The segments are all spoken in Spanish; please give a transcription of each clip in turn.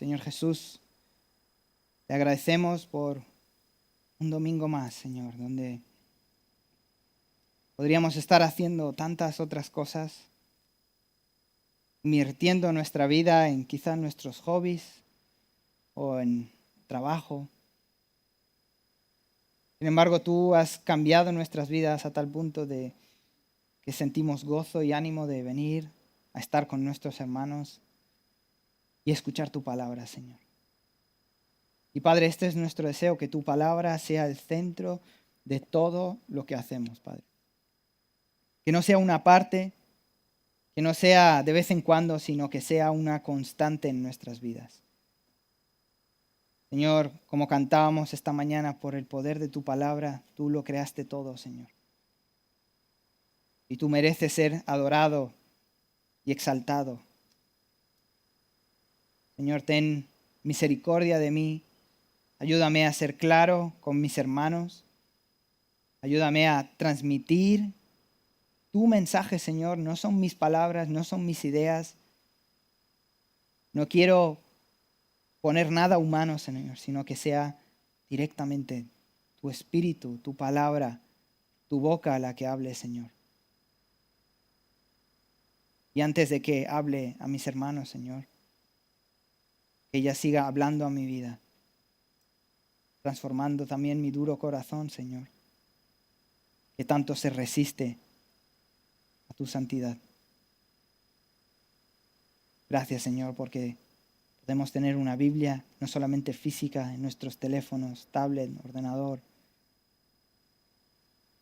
Señor Jesús, te agradecemos por un domingo más, Señor, donde podríamos estar haciendo tantas otras cosas, invirtiendo nuestra vida en quizás nuestros hobbies o en trabajo. Sin embargo, tú has cambiado nuestras vidas a tal punto de que sentimos gozo y ánimo de venir a estar con nuestros hermanos y escuchar tu palabra, Señor. Y Padre, este es nuestro deseo, que tu palabra sea el centro de todo lo que hacemos, Padre. Que no sea una parte, que no sea de vez en cuando, sino que sea una constante en nuestras vidas. Señor, como cantábamos esta mañana, por el poder de tu palabra, tú lo creaste todo, Señor. Y tú mereces ser adorado y exaltado. Señor, ten misericordia de mí. Ayúdame a ser claro con mis hermanos. Ayúdame a transmitir tu mensaje, Señor. No son mis palabras, no son mis ideas. No quiero poner nada humano, Señor, sino que sea directamente tu espíritu, tu palabra, tu boca la que hable, Señor. Y antes de que hable a mis hermanos, Señor, que ella siga hablando a mi vida, transformando también mi duro corazón, Señor, que tanto se resiste a tu santidad. Gracias, Señor, porque podemos tener una Biblia no solamente física en nuestros teléfonos, tablet, ordenador.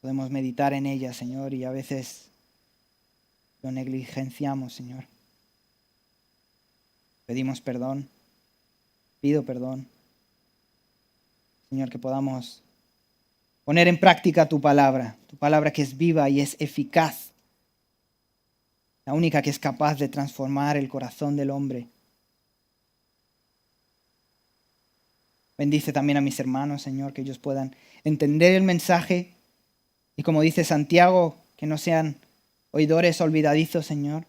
Podemos meditar en ella, Señor, y a veces lo negligenciamos, Señor. Pedimos perdón, pido perdón. Señor, que podamos poner en práctica tu palabra que es viva y es eficaz, la única que es capaz de transformar el corazón del hombre. Bendice también a mis hermanos, Señor, que ellos puedan entender el mensaje y, como dice Santiago, que no sean oidores olvidadizos, Señor,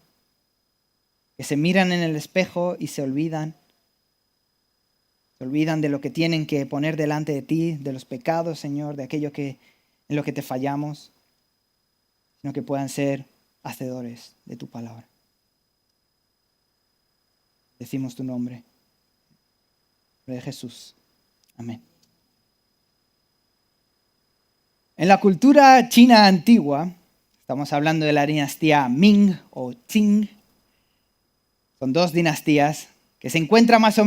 que se miran en el espejo y se olvidan de lo que tienen que poner delante de ti, de los pecados, Señor, de aquello en lo que te fallamos, sino que puedan ser hacedores de tu palabra. Decimos tu nombre, en el nombre de Jesús. Amén. En la cultura china antigua, estamos hablando de la dinastía Ming o Qing, son dos dinastías que se encontraban más o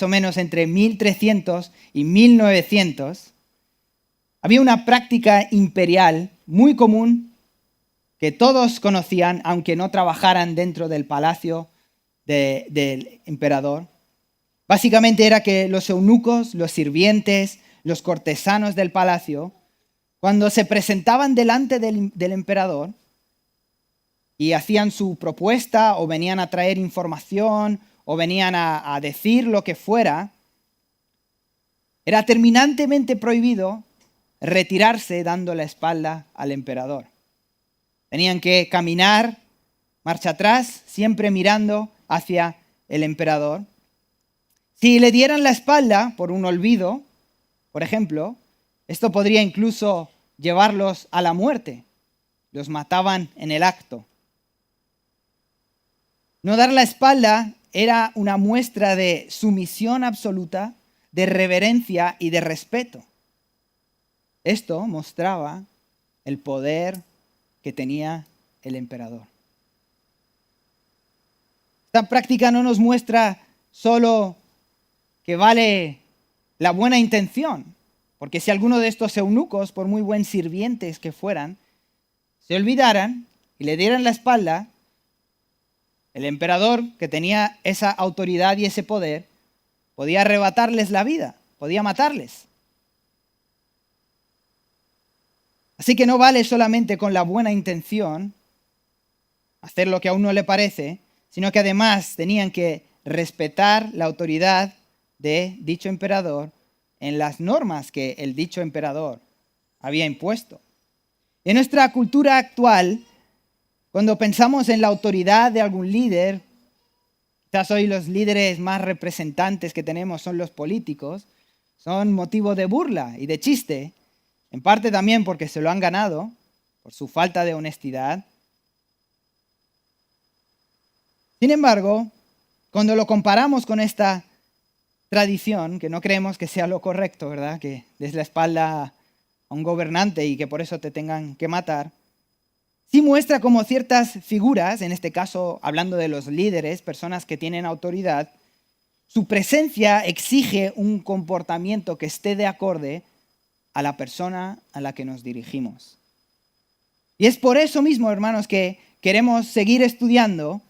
menos entre 1300 y 1900. Había una práctica imperial muy común que todos conocían, aunque no trabajaran dentro del palacio del emperador. Básicamente era que los eunucos, los sirvientes, los cortesanos del palacio, cuando se presentaban delante del emperador y hacían su propuesta o venían a traer información o venían a decir lo que fuera, era terminantemente prohibido retirarse dando la espalda al emperador. Tenían que caminar, marcha atrás, siempre mirando hacia el emperador. Si le dieran la espalda por un olvido, por ejemplo, esto podría incluso llevarlos a la muerte. Los mataban en el acto. No dar la espalda era una muestra de sumisión absoluta, de reverencia y de respeto. Esto mostraba el poder que tenía el emperador. Esta práctica no nos muestra solo que vale la buena intención, porque si alguno de estos eunucos, por muy buen sirvientes que fueran, se olvidaran y le dieran la espalda, el emperador, que tenía esa autoridad y ese poder, podía arrebatarles la vida, podía matarles. Así que no vale solamente con la buena intención hacer lo que a uno le parece, sino que además tenían que respetar la autoridad de dicho emperador en las normas que el dicho emperador había impuesto. En nuestra cultura actual, cuando pensamos en la autoridad de algún líder, Quizás hoy los líderes más representantes que tenemos son los políticos, son motivo de burla y de chiste, en parte también porque se lo han ganado por su falta de honestidad. Sin embargo, cuando lo comparamos con esta tradición, que no creemos que sea lo correcto, ¿verdad? Que des la espalda a un gobernante y que por eso te tengan que matar, sí muestra cómo ciertas figuras, en este caso hablando de los líderes, personas que tienen autoridad, su presencia exige un comportamiento que esté de acorde a la persona a la que nos dirigimos. Y es por eso mismo, hermanos, que queremos seguir estudiando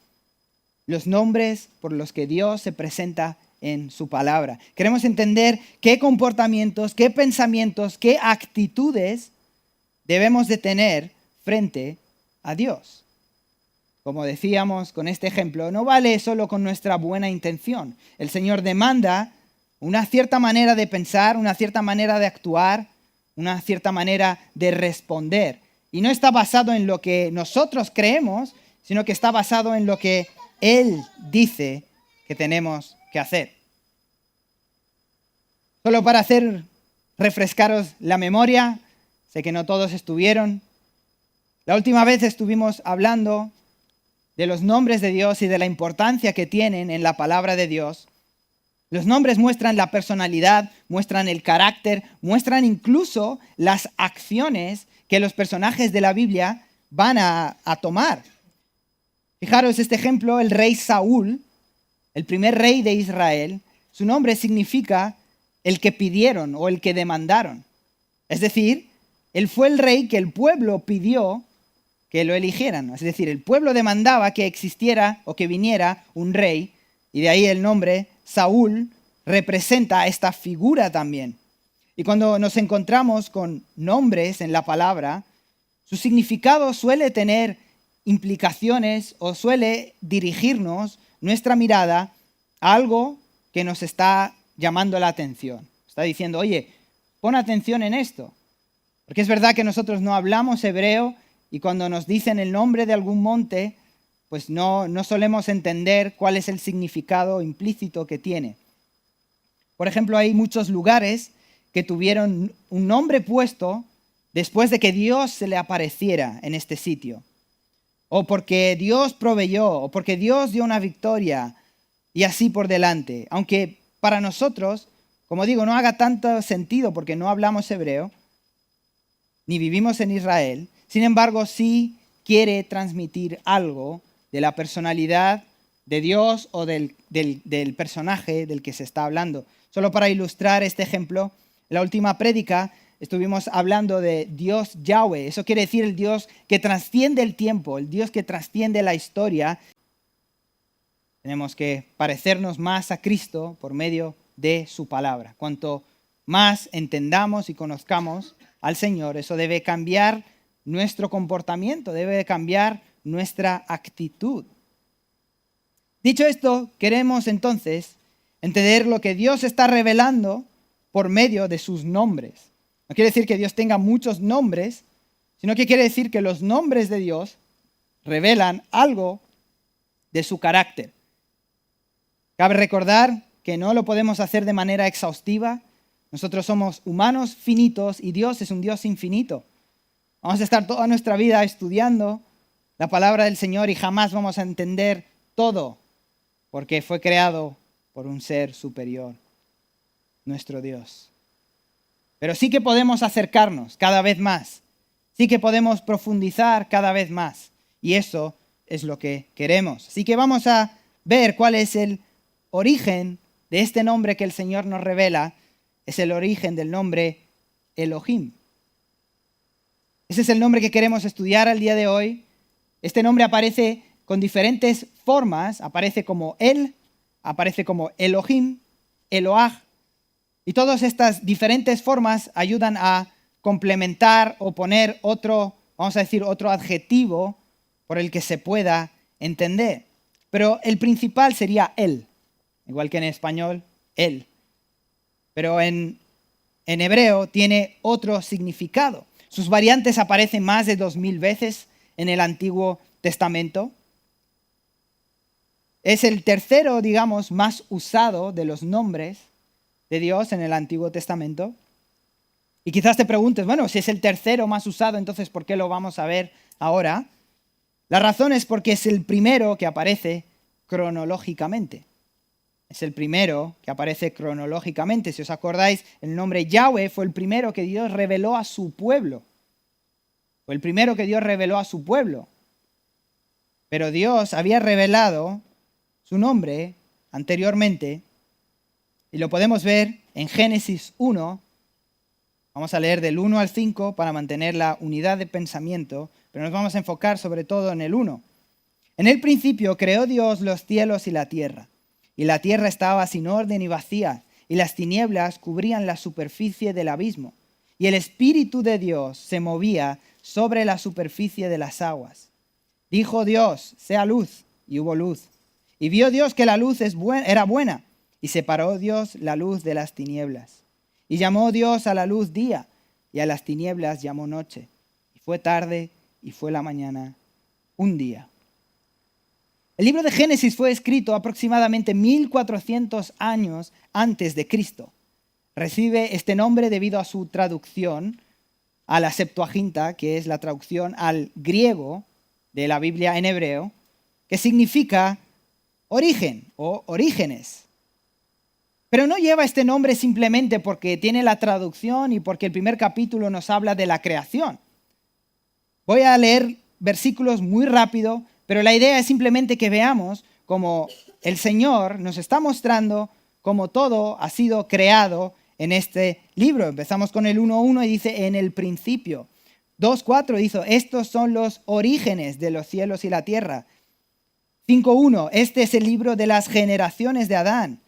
los nombres por los que Dios se presenta en su palabra. Queremos entender qué comportamientos, qué pensamientos, qué actitudes debemos de tener frente a Dios. Como decíamos con este ejemplo, no vale solo con nuestra buena intención. El Señor demanda una cierta manera de pensar, una cierta manera de actuar, una cierta manera de responder. Y no está basado en lo que nosotros creemos, sino que está basado en lo que Él dice que tenemos que hacer. Solo para refrescaros la memoria, sé que no todos estuvieron. La última vez estuvimos hablando de los nombres de Dios y de la importancia que tienen en la palabra de Dios. Los nombres muestran la personalidad, muestran el carácter, muestran incluso las acciones que los personajes de la Biblia van a tomar. Fijaros este ejemplo, el rey Saúl, el primer rey de Israel, su nombre significa el que pidieron o el que demandaron. Es decir, él fue el rey que el pueblo pidió que lo eligieran. Es decir, el pueblo demandaba que existiera o que viniera un rey, y de ahí el nombre Saúl representa a esta figura también. Y cuando nos encontramos con nombres en la palabra, su significado suele tener implicaciones o suele dirigirnos nuestra mirada a algo que nos está llamando la atención. Está diciendo, oye, pon atención en esto. Porque es verdad que nosotros no hablamos hebreo y cuando nos dicen el nombre de algún monte, pues no solemos entender cuál es el significado implícito que tiene. Por ejemplo, hay muchos lugares que tuvieron un nombre puesto después de que Dios se le apareciera en este sitio. O porque Dios proveyó, o porque Dios dio una victoria, y así por delante. Aunque para nosotros, como digo, no haga tanto sentido porque no hablamos hebreo, ni vivimos en Israel, sin embargo sí quiere transmitir algo de la personalidad de Dios o del personaje del que se está hablando. Solo para ilustrar este ejemplo, en la última prédica estuvimos hablando de Dios Yahweh. Eso quiere decir el Dios que trasciende el tiempo, el Dios que trasciende la historia. Tenemos que parecernos más a Cristo por medio de su palabra. Cuanto más entendamos y conozcamos al Señor, eso debe cambiar nuestro comportamiento, debe cambiar nuestra actitud. Dicho esto, queremos entonces entender lo que Dios está revelando por medio de sus nombres. No quiere decir que Dios tenga muchos nombres, sino que quiere decir que los nombres de Dios revelan algo de su carácter. Cabe recordar que no lo podemos hacer de manera exhaustiva. Nosotros somos humanos finitos y Dios es un Dios infinito. Vamos a estar toda nuestra vida estudiando la palabra del Señor y jamás vamos a entender todo, porque fue creado por un ser superior, nuestro Dios. Pero sí que podemos acercarnos cada vez más, sí que podemos profundizar cada vez más, y eso es lo que queremos. Así que vamos a ver cuál es el origen de este nombre que el Señor nos revela. Es el origen del nombre Elohim. Ese es el nombre que queremos estudiar al día de hoy. Este nombre aparece con diferentes formas. Aparece como El, aparece como Elohim, Eloah. Y todas estas diferentes formas ayudan a complementar o poner otro, vamos a decir, otro adjetivo por el que se pueda entender. Pero el principal sería El, igual que en español, El. Pero en hebreo tiene otro significado. Sus variantes aparecen más de 2000 veces en el Antiguo Testamento. Es el tercero, digamos, más usado de los nombres de Dios en el Antiguo Testamento. Y quizás te preguntes, bueno, si es el tercero más usado, entonces ¿por qué lo vamos a ver ahora? La razón es porque es el primero que aparece cronológicamente. Es el primero que aparece cronológicamente. Si os acordáis, el nombre Yahweh fue el primero que Dios reveló a su pueblo. Fue el primero que Dios reveló a su pueblo. Pero Dios había revelado su nombre anteriormente y lo podemos ver en Génesis 1. Vamos a leer del 1 al 5 para mantener la unidad de pensamiento, pero nos vamos a enfocar sobre todo en el 1. En el principio creó Dios los cielos y la tierra estaba sin orden y vacía, y las tinieblas cubrían la superficie del abismo, y el Espíritu de Dios se movía sobre la superficie de las aguas. Dijo Dios, sea luz, y hubo luz. Y vio Dios que la luz era buena, y separó Dios la luz de las tinieblas. Y llamó Dios a la luz día, y a las tinieblas llamó noche. Y fue tarde, y fue la mañana, un día. El libro de Génesis fue escrito aproximadamente 1400 años antes de Cristo. Recibe este nombre debido a su traducción a la Septuaginta, que es la traducción al griego de la Biblia en hebreo, que significa origen o orígenes. Pero no lleva este nombre simplemente porque tiene la traducción y porque el primer capítulo nos habla de la creación. Voy a leer versículos muy rápido, pero la idea es simplemente que veamos cómo el Señor nos está mostrando cómo todo ha sido creado en este libro. Empezamos con el 1.1 y dice, en el principio. 2.4 dice, estos son los orígenes de los cielos y la tierra. 5.1, este es el libro de las generaciones de Adán.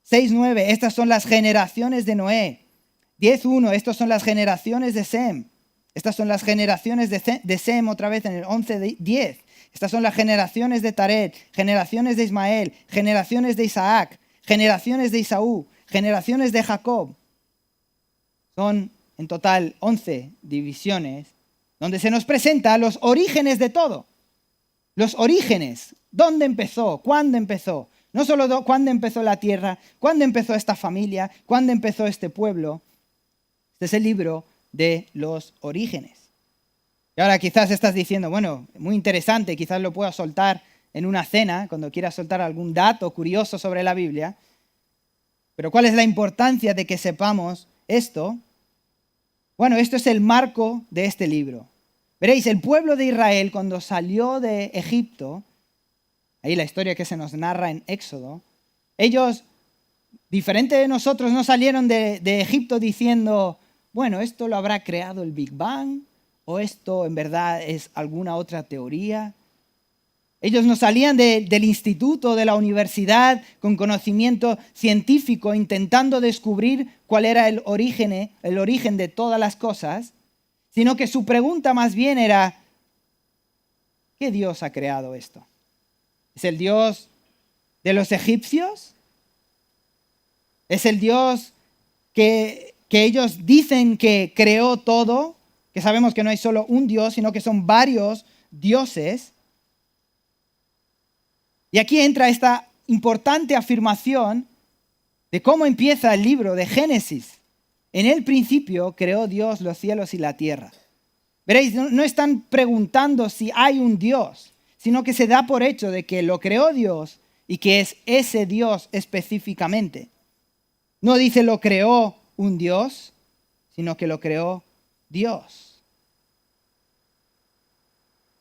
6.9, estas son las generaciones de Noé. 10.1, estas son las generaciones de Sem. Estas son las generaciones de Sem, otra vez en el 11.10. Estas son las generaciones de Taret, generaciones de Ismael, generaciones de Isaac, generaciones de Esaú, generaciones de Jacob. Son en total 11 divisiones donde se nos presenta los orígenes de todo. Los orígenes, ¿dónde empezó? ¿Cuándo empezó? No solo cuándo empezó la tierra, cuándo empezó esta familia, cuándo empezó este pueblo. Este es el libro de los orígenes. Y ahora quizás estás diciendo, bueno, muy interesante, quizás lo pueda soltar en una cena, cuando quieras soltar algún dato curioso sobre la Biblia. Pero ¿cuál es la importancia de que sepamos esto? Bueno, esto es el marco de este libro. Veréis, el pueblo de Israel cuando salió de Egipto, ahí la historia que se nos narra en Éxodo, ellos, diferente de nosotros, no salieron de Egipto diciendo, bueno, esto lo habrá creado el Big Bang, o esto en verdad es alguna otra teoría. Ellos no salían del instituto, de la universidad, con conocimiento científico, intentando descubrir cuál era el origen de todas las cosas, sino que su pregunta más bien era, ¿qué Dios ha creado esto? ¿Es el Dios de los egipcios? ¿Es el Dios que ellos dicen que creó todo? Que sabemos que no hay solo un Dios, sino que son varios dioses. Y aquí entra esta importante afirmación de cómo empieza el libro de Génesis. En el principio creó Dios los cielos y la tierra. Veréis, no están preguntando si hay un Dios, sino que se da por hecho de que lo creó Dios y que es ese Dios específicamente. No dice lo creó un Dios, sino que lo creó Dios.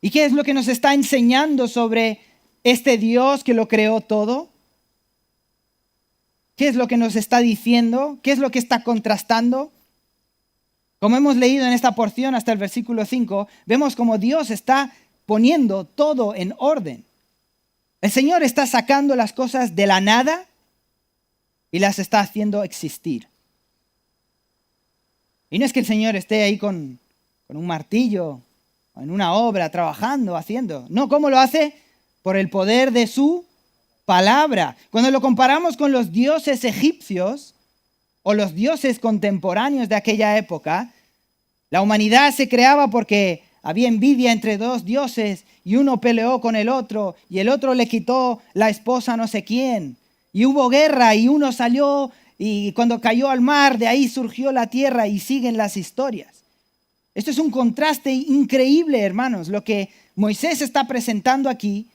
¿Y qué es lo que nos está enseñando sobre este Dios que lo creó todo? ¿Qué es lo que nos está diciendo? ¿Qué es lo que está contrastando? Como hemos leído en esta porción hasta el versículo 5, vemos como Dios está poniendo todo en orden. El Señor está sacando las cosas de la nada y las está haciendo existir. Y no es que el Señor esté ahí con un martillo o en una obra, trabajando, haciendo. No, ¿cómo lo hace? Por el poder de su palabra. Cuando lo comparamos con los dioses egipcios o los dioses contemporáneos de aquella época, la humanidad se creaba porque había envidia entre dos dioses y uno peleó con el otro y el otro le quitó la esposa a no sé quién. Y hubo guerra y uno salió y cuando cayó al mar, de ahí surgió la tierra y siguen las historias. Esto es un contraste increíble, hermanos. Lo que Moisés está presentando aquí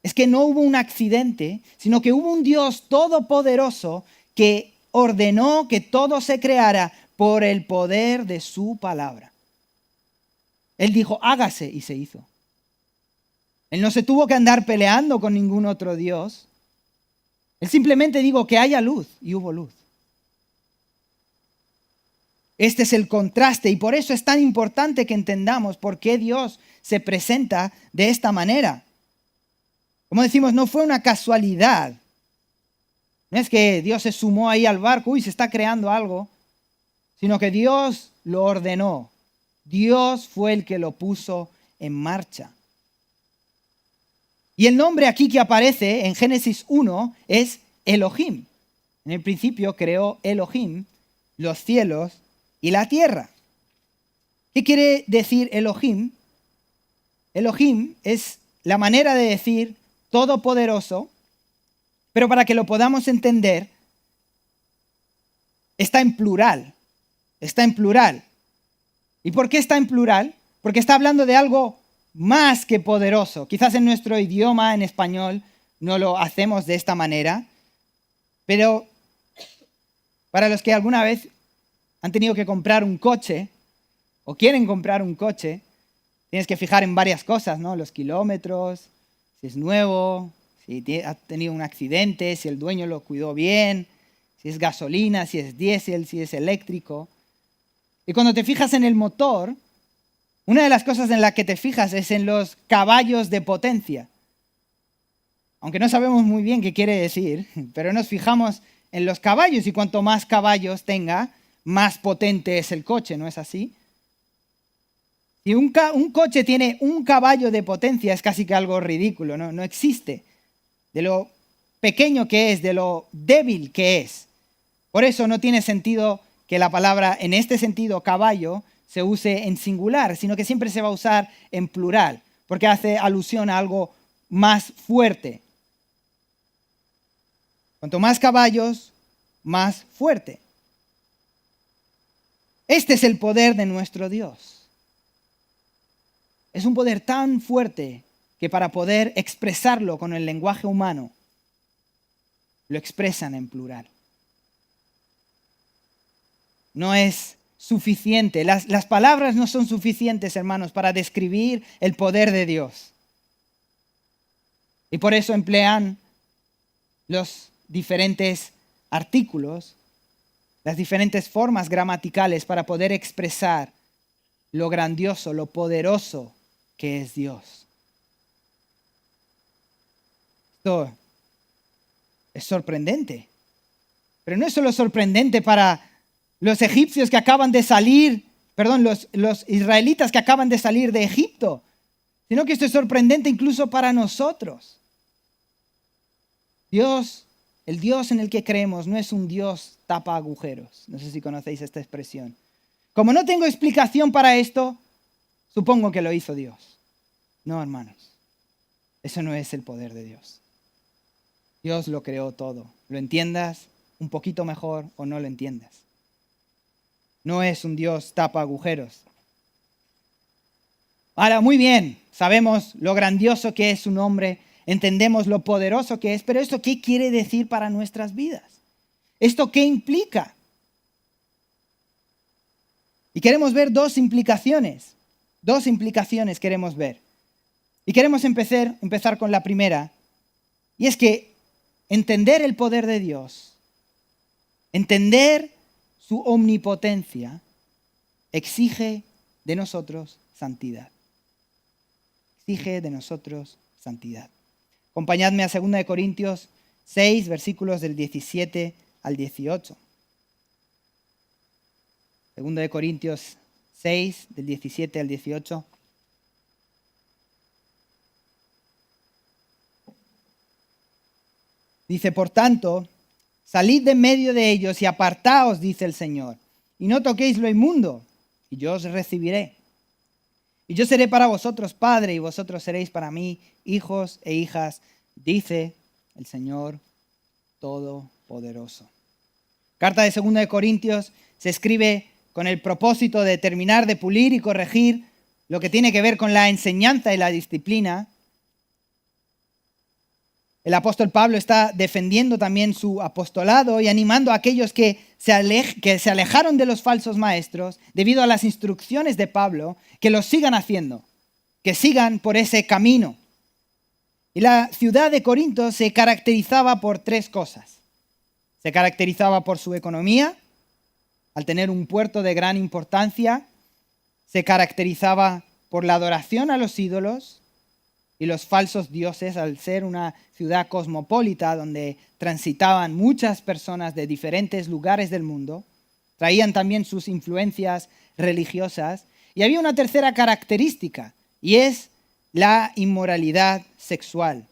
es que no hubo un accidente, sino que hubo un Dios todopoderoso que ordenó que todo se creara por el poder de su palabra. Él dijo, hágase, y se hizo. Él no se tuvo que andar peleando con ningún otro Dios. Él simplemente dijo que haya luz, y hubo luz. Este es el contraste, y por eso es tan importante que entendamos por qué Dios se presenta de esta manera. Como decimos, no fue una casualidad. No es que Dios se sumó ahí al barco, se está creando algo, sino que Dios lo ordenó. Dios fue el que lo puso en marcha. Y el nombre aquí que aparece en Génesis 1 es Elohim. En el principio creó Elohim los cielos y la tierra. ¿Qué quiere decir Elohim? Elohim es la manera de decir todopoderoso, pero para que lo podamos entender, está en plural. Está en plural. ¿Y por qué está en plural? Porque está hablando de algo más que poderoso. Quizás en nuestro idioma, en español, no lo hacemos de esta manera, pero para los que alguna vez han tenido que comprar un coche o quieren comprar un coche, tienes que fijar en varias cosas, ¿no? Los kilómetros, si es nuevo, si ha tenido un accidente, si el dueño lo cuidó bien, si es gasolina, si es diésel, si es eléctrico. Y cuando te fijas en el motor, una de las cosas en las que te fijas es en los caballos de potencia. Aunque no sabemos muy bien qué quiere decir, pero nos fijamos en los caballos y cuanto más caballos tenga, más potente es el coche, ¿no es así? Si un coche tiene un caballo de potencia es casi que algo ridículo, no existe. De lo pequeño que es, de lo débil que es. Por eso no tiene sentido que la palabra, en este sentido, caballo, se use en singular, sino que siempre se va a usar en plural, porque hace alusión a algo más fuerte. Cuanto más caballos, más fuerte. Este es el poder de nuestro Dios. Es un poder tan fuerte que para poder expresarlo con el lenguaje humano, lo expresan en plural. No es suficiente. Las palabras no son suficientes, hermanos, para describir el poder de Dios. Y por eso emplean los diferentes artículos, las diferentes formas gramaticales para poder expresar lo grandioso, lo poderoso que es Dios. Esto es sorprendente. Pero no es solo sorprendente para los egipcios que acaban de salir, los israelitas que acaban de salir de Egipto, sino que esto es sorprendente incluso para nosotros. Dios, el Dios en el que creemos, no es un Dios tapa agujeros. No sé si conocéis esta expresión. Como no tengo explicación para esto, supongo que lo hizo Dios. No, hermanos, eso no es el poder de Dios. Dios lo creó todo. Lo entiendas un poquito mejor o no lo entiendas. No es un Dios tapa agujeros. Ahora, muy bien, sabemos lo grandioso que es su nombre, entendemos lo poderoso que es, pero ¿esto qué quiere decir para nuestras vidas? ¿Esto qué implica? Y queremos ver dos implicaciones queremos ver. Y queremos empezar con la primera, y es que entender el poder de Dios, entender su omnipotencia, exige de nosotros santidad. Exige de nosotros santidad. Acompañadme a 2 Corintios 6, versículos del 17 al 18. 2 Corintios 6, del 17 al 18. Dice, por tanto, salid de medio de ellos y apartaos, dice el Señor, y no toquéis lo inmundo, y yo os recibiré. y yo seré para vosotros padre y vosotros seréis para mí hijos e hijas, dice el Señor Todopoderoso. Carta de 2 de Corintios se escribe con el propósito de terminar de pulir y corregir lo que tiene que ver con la enseñanza y la disciplina. El apóstol Pablo está defendiendo también su apostolado y animando a aquellos que se alejaron de los falsos maestros debido a las instrucciones de Pablo, que lo sigan haciendo, que sigan por ese camino. Y la ciudad de Corinto se caracterizaba por 3 cosas. Se caracterizaba por su economía, al tener un puerto de gran importancia. Se caracterizaba por la adoración a los ídolos y los falsos dioses, al ser una ciudad cosmopolita donde transitaban muchas personas de diferentes lugares del mundo. Traían también sus influencias religiosas. Y había una tercera característica, y es la inmoralidad sexual.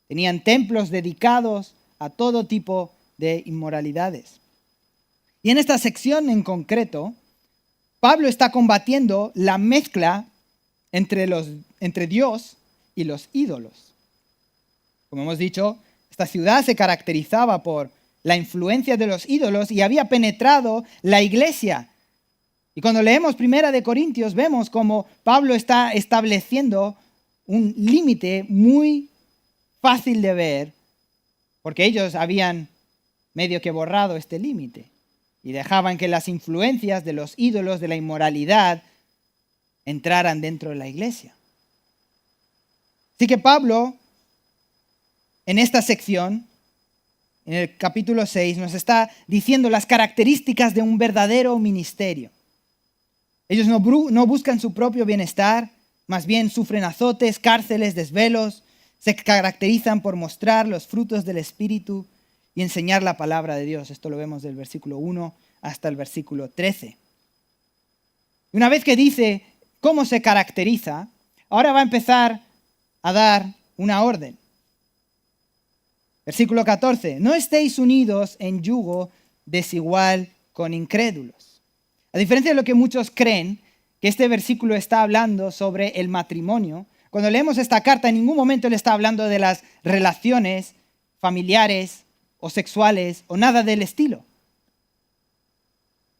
Tenían templos dedicados a todo tipo de inmoralidades. Y en esta sección en concreto, Pablo está combatiendo la mezcla entre Dios y los ídolos. Como hemos dicho, esta ciudad se caracterizaba por la influencia de los ídolos y había penetrado la iglesia. Y cuando leemos 1 de Corintios, vemos cómo Pablo está estableciendo un límite muy fácil de ver, porque ellos habían medio que borrado este límite y dejaban que las influencias de los ídolos, de la inmoralidad, entraran dentro de la iglesia. Así que Pablo, en esta sección, en el capítulo 6, nos está diciendo las características de un verdadero ministerio. Ellos no buscan su propio bienestar, más bien sufren azotes, cárceles, desvelos, se caracterizan por mostrar los frutos del Espíritu y enseñar la palabra de Dios. Esto lo vemos del versículo 1 hasta el versículo 13. Y una vez que dice cómo se caracteriza, ahora va a empezar a dar una orden. Versículo 14. No estéis unidos en yugo desigual con incrédulos. A diferencia de lo que muchos creen, que este versículo está hablando sobre el matrimonio, cuando leemos esta carta en ningún momento él está hablando de las relaciones familiares o sexuales o nada del estilo.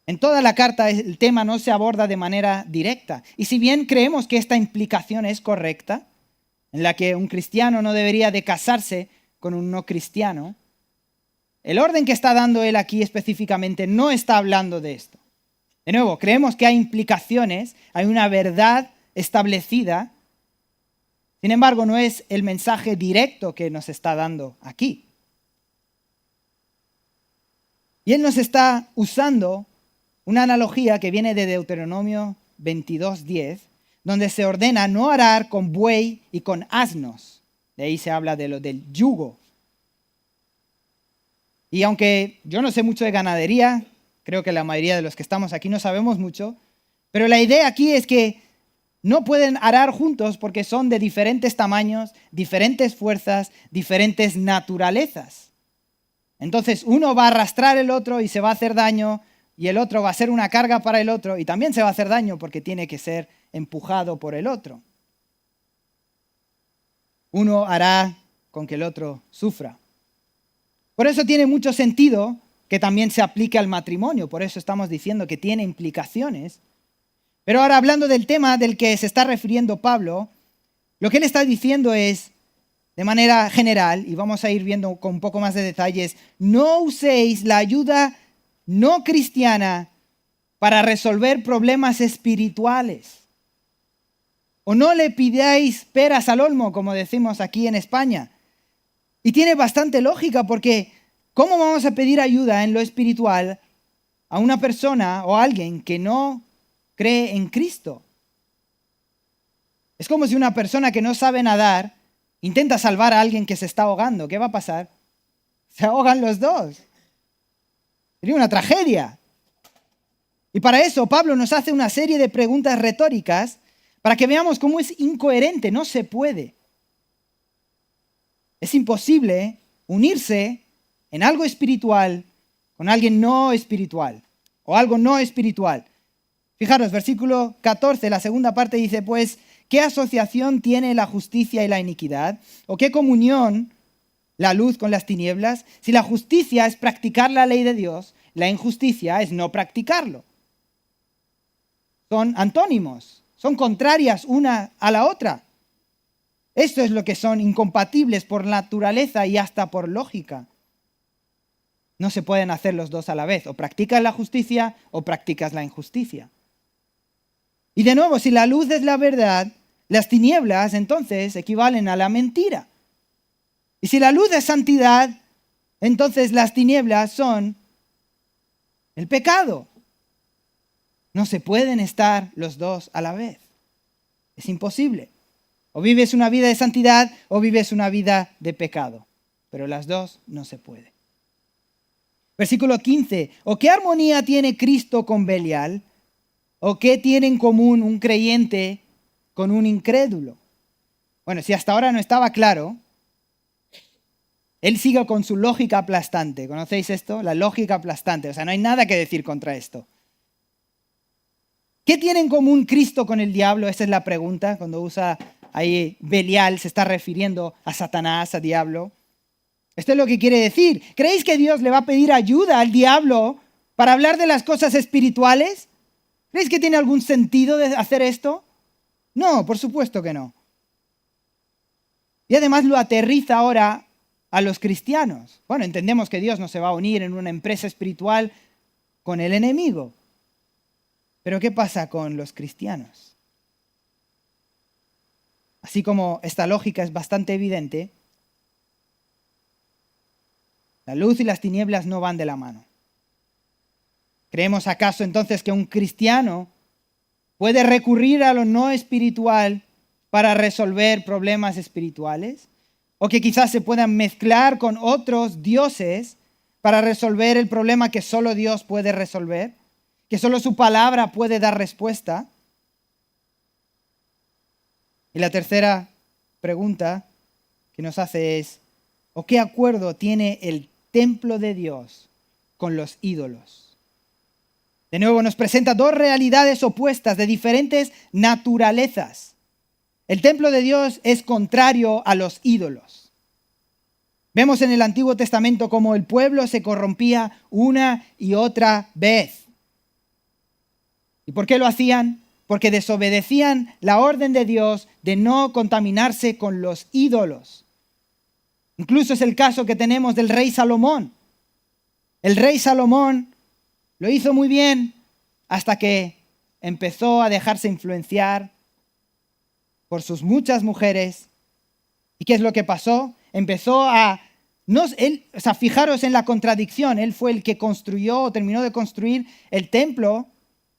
En toda la carta el tema no se aborda de manera directa. Y si bien creemos que esta implicación es correcta, en la que un cristiano no debería de casarse con un no cristiano, el orden que está dando él aquí específicamente no está hablando de esto. De nuevo, creemos que hay implicaciones, hay una verdad establecida. Sin embargo, no es el mensaje directo que nos está dando aquí. Y él nos está usando una analogía que viene de Deuteronomio 22:10, donde se ordena no arar con buey y con asnos. De ahí se habla de lo del yugo. Y aunque yo no sé mucho de ganadería, creo que la mayoría de los que estamos aquí no sabemos mucho, pero la idea aquí es que no pueden arar juntos porque son de diferentes tamaños, diferentes fuerzas, diferentes naturalezas. Entonces uno va a arrastrar el otro y se va a hacer daño, y el otro va a ser una carga para el otro y también se va a hacer daño porque tiene que ser empujado por el otro. Uno hará con que el otro sufra. Por eso tiene mucho sentido que también se aplique al matrimonio. Por eso estamos diciendo que tiene implicaciones. Pero ahora, hablando del tema del que se está refiriendo Pablo, lo que él está diciendo es, de manera general, y vamos a ir viendo con un poco más de detalles, no uséis la ayuda no cristiana para resolver problemas espirituales. O no le pidáis peras al olmo, como decimos aquí en España. Y tiene bastante lógica, porque ¿cómo vamos a pedir ayuda en lo espiritual a una persona o a alguien que no cree en Cristo? Es como si una persona que no sabe nadar intenta salvar a alguien que se está ahogando. ¿Qué va a pasar? Se ahogan los dos. Sería una tragedia. Y para eso Pablo nos hace una serie de preguntas retóricas para que veamos cómo es incoherente, no se puede. Es imposible unirse en algo espiritual con alguien no espiritual o algo no espiritual. Fijaros, versículo 14, la segunda parte dice, pues, ¿qué asociación tiene la justicia y la iniquidad? ¿O qué comunión la luz con las tinieblas? Si la justicia es practicar la ley de Dios, la injusticia es no practicarlo. Son antónimos, son contrarias una a la otra. Esto es lo que son incompatibles por naturaleza y hasta por lógica. No se pueden hacer los dos a la vez. O practicas la justicia o practicas la injusticia. Y de nuevo, si la luz es la verdad, las tinieblas entonces equivalen a la mentira. Y si la luz es santidad, entonces las tinieblas son el pecado. No se pueden estar los dos a la vez. Es imposible. O vives una vida de santidad o vives una vida de pecado. Pero las dos no se pueden. Versículo 15. ¿O qué armonía tiene Cristo con Belial? ¿O qué tiene en común un creyente con un incrédulo? Bueno, si hasta ahora no estaba claro, él sigue con su lógica aplastante. ¿Conocéis esto? La lógica aplastante. O sea, no hay nada que decir contra esto. ¿Qué tiene en común Cristo con el diablo? Esa es la pregunta. Cuando usa ahí Belial, se está refiriendo a Satanás, a diablo. Esto es lo que quiere decir. ¿Creéis que Dios le va a pedir ayuda al diablo para hablar de las cosas espirituales? ¿Creéis que tiene algún sentido de hacer esto? No, por supuesto que no. Y además lo aterriza ahora a los cristianos. Bueno, entendemos que Dios no se va a unir en una empresa espiritual con el enemigo. Pero ¿qué pasa con los cristianos? Así como esta lógica es bastante evidente, la luz y las tinieblas no van de la mano. ¿Creemos acaso entonces que un cristiano puede recurrir a lo no espiritual para resolver problemas espirituales? ¿O que quizás se puedan mezclar con otros dioses para resolver el problema que solo Dios puede resolver? ¿Que solo su palabra puede dar respuesta? Y la tercera pregunta que nos hace es, ¿o qué acuerdo tiene el templo de Dios con los ídolos? De nuevo nos presenta dos realidades opuestas de diferentes naturalezas. El templo de Dios es contrario a los ídolos. Vemos en el Antiguo Testamento cómo el pueblo se corrompía una y otra vez. ¿Y por qué lo hacían? Porque desobedecían la orden de Dios de no contaminarse con los ídolos. Incluso es el caso que tenemos del rey Salomón. El rey Salomón lo hizo muy bien hasta que empezó a dejarse influenciar por sus muchas mujeres. ¿Y qué es lo que pasó? Fijaros en la contradicción. Él fue el que construyó o terminó de construir el templo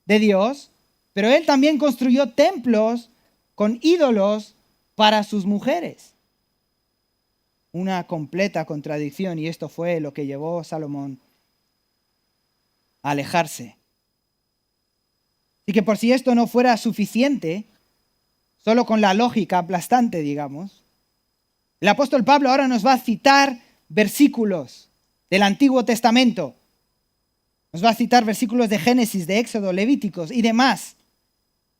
de Dios, pero él también construyó templos con ídolos para sus mujeres. Una completa contradicción, y esto fue lo que llevó a Salomón a alejarse. Así que por si esto no fuera suficiente, solo con la lógica aplastante, digamos, el apóstol Pablo ahora nos va a citar versículos del Antiguo Testamento. Nos va a citar versículos de Génesis, de Éxodo, Levíticos y demás.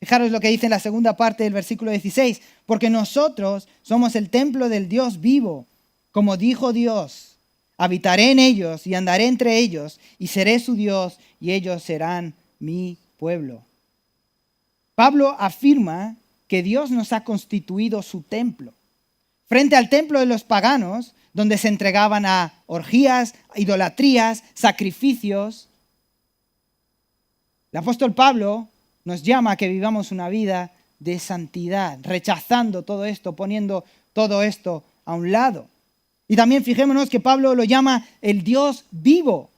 Fijaros lo que dice en la segunda parte del versículo 16. Porque nosotros somos el templo del Dios vivo. Como dijo Dios, habitaré en ellos y andaré entre ellos y seré su Dios y ellos serán mi pueblo. Pablo afirma que Dios nos ha constituido su templo. Frente al templo de los paganos, donde se entregaban a orgías, idolatrías, sacrificios, el apóstol Pablo nos llama a que vivamos una vida de santidad, rechazando todo esto, poniendo todo esto a un lado. Y también fijémonos que Pablo lo llama el Dios vivo.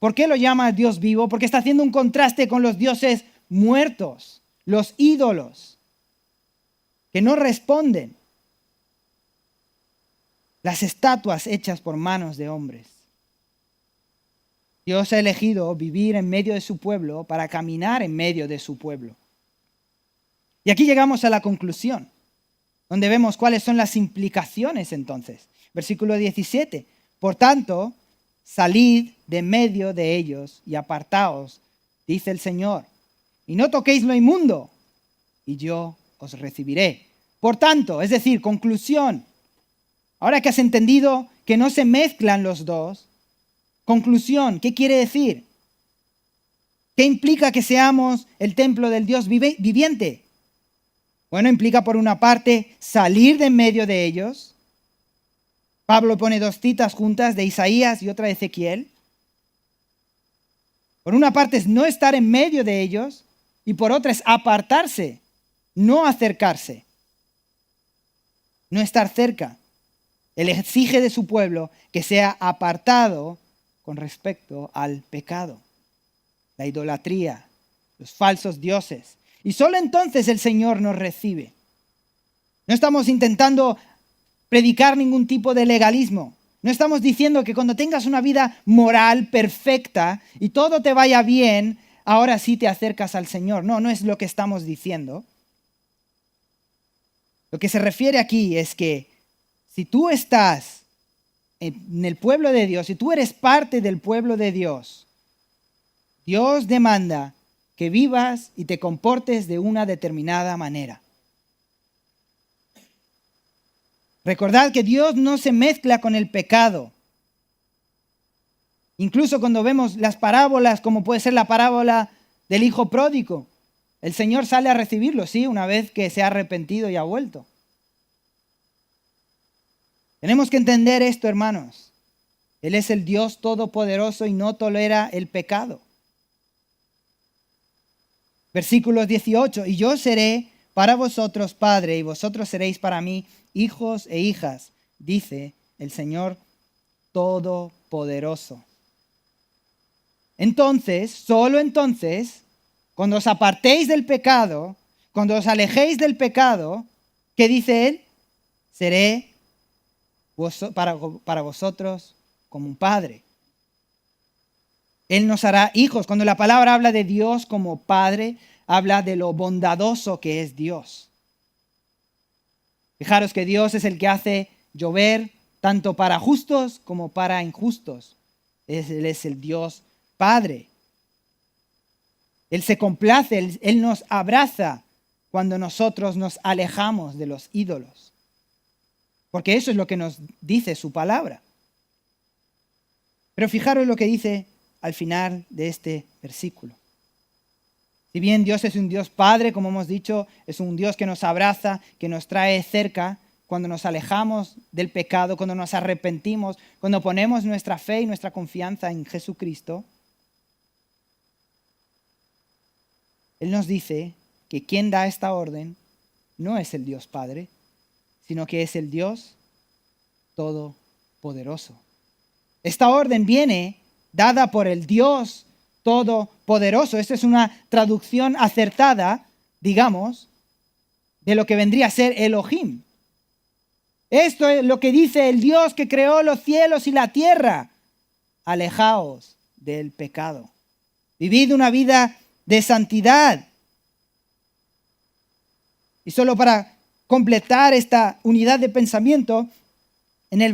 ¿Por qué lo llama Dios vivo? Porque está haciendo un contraste con los dioses muertos, los ídolos, que no responden. Las estatuas hechas por manos de hombres. Dios ha elegido vivir en medio de su pueblo para caminar en medio de su pueblo. Y aquí llegamos a la conclusión, donde vemos cuáles son las implicaciones entonces. Versículo 17. Por tanto, salid de medio de ellos y apartaos, dice el Señor, y no toquéis lo inmundo, y yo os recibiré. Por tanto, es decir, conclusión, ahora que has entendido que no se mezclan los dos, conclusión, ¿qué quiere decir? ¿Qué implica que seamos el templo del Dios viviente? Bueno, implica por una parte salir de en medio de ellos. Pablo pone dos citas juntas de Isaías y otra de Ezequiel. Por una parte es no estar en medio de ellos y por otra es apartarse, no acercarse, no estar cerca. Él exige de su pueblo que sea apartado con respecto al pecado, la idolatría, los falsos dioses. Y solo entonces el Señor nos recibe. No estamos intentando predicar ningún tipo de legalismo. No estamos diciendo que cuando tengas una vida moral perfecta y todo te vaya bien, ahora sí te acercas al Señor. No, no es lo que estamos diciendo. Lo que se refiere aquí es que si tú estás en el pueblo de Dios, si tú eres parte del pueblo de Dios, Dios demanda que vivas y te comportes de una determinada manera. Recordad que Dios no se mezcla con el pecado. Incluso cuando vemos las parábolas, como puede ser la parábola del hijo pródigo, el Señor sale a recibirlo, sí, una vez que se ha arrepentido y ha vuelto. Tenemos que entender esto, hermanos. Él es el Dios todopoderoso y no tolera el pecado. Versículos 18, y yo seré para vosotros padre y vosotros seréis para mí hijos e hijas, dice el Señor Todopoderoso. Entonces, solo entonces, cuando os apartéis del pecado, cuando os alejéis del pecado, ¿qué dice Él? Seré para vosotros como un padre. Él nos hará hijos. Cuando la palabra habla de Dios como Padre, habla de lo bondadoso que es Dios. Fijaros que Dios es el que hace llover tanto para justos como para injustos. Él es el Dios Padre. Él se complace, Él nos abraza cuando nosotros nos alejamos de los ídolos. Porque eso es lo que nos dice su palabra. Pero fijaros lo que dice al final de este versículo. Si bien Dios es un Dios Padre, como hemos dicho, es un Dios que nos abraza, que nos trae cerca cuando nos alejamos del pecado, cuando nos arrepentimos, cuando ponemos nuestra fe y nuestra confianza en Jesucristo, Él nos dice que quien da esta orden no es el Dios Padre, sino que es el Dios Todopoderoso. Esta orden viene dada por el Dios Todopoderoso. Esta es una traducción acertada, digamos, de lo que vendría a ser Elohim. Esto es lo que dice el Dios que creó los cielos y la tierra. Alejaos del pecado. Vivid una vida de santidad. Y solo para completar esta unidad de pensamiento, en el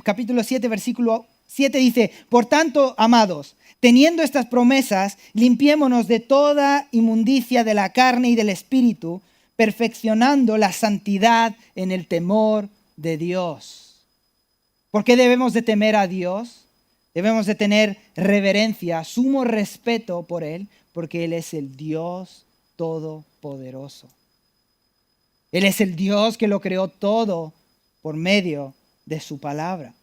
capítulo 7, versículo 7 dice, por tanto, amados, teniendo estas promesas, limpiémonos de toda inmundicia de la carne y del espíritu, perfeccionando la santidad en el temor de Dios. ¿Por qué debemos de temer a Dios? Debemos de tener reverencia, sumo respeto por Él, porque Él es el Dios todopoderoso. Él es el Dios que lo creó todo por medio de su palabra.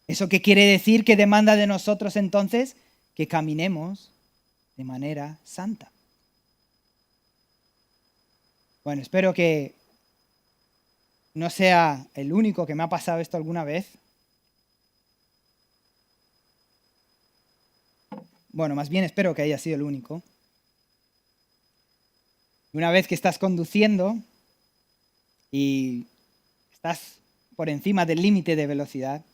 ¿Eso qué quiere decir? ¿Qué demanda de nosotros entonces? Que caminemos de manera santa. Bueno, espero que no sea el único que me ha pasado esto alguna vez. Bueno, más bien espero que haya sido el único. Una vez que estás conduciendo y estás por encima del límite de velocidad,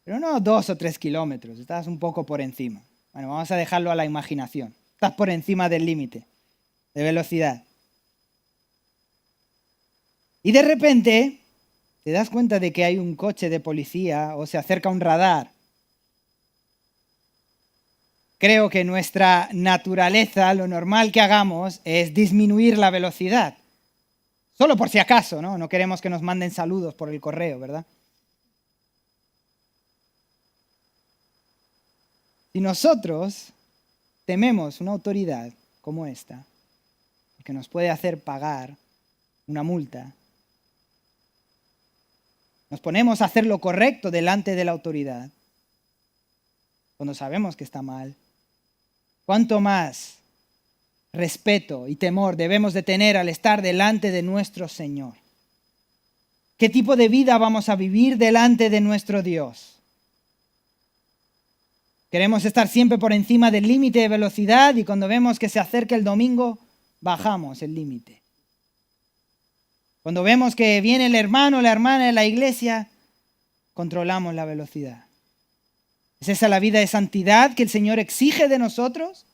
pero no 2 o 3 kilómetros, estás un poco por encima. Bueno, vamos a dejarlo a la imaginación. Estás por encima del límite de velocidad. Y de repente te das cuenta de que hay un coche de policía o se acerca un radar. creo que nuestra naturaleza, lo normal que hagamos es disminuir la velocidad. Solo por si acaso, ¿no? No queremos que nos manden saludos por el correo, ¿verdad? Si nosotros tememos una autoridad como esta, que nos puede hacer pagar una multa, nos ponemos a hacer lo correcto delante de la autoridad, cuando sabemos que está mal, ¿cuánto más respeto y temor debemos de tener al estar delante de nuestro Señor? ¿Qué tipo de vida vamos a vivir delante de nuestro Dios? Queremos estar siempre por encima del límite de velocidad y cuando vemos que se acerca el domingo, bajamos el límite. Cuando vemos que viene el hermano o la hermana de la iglesia, controlamos la velocidad. ¿Es esa la vida de santidad que el Señor exige de nosotros?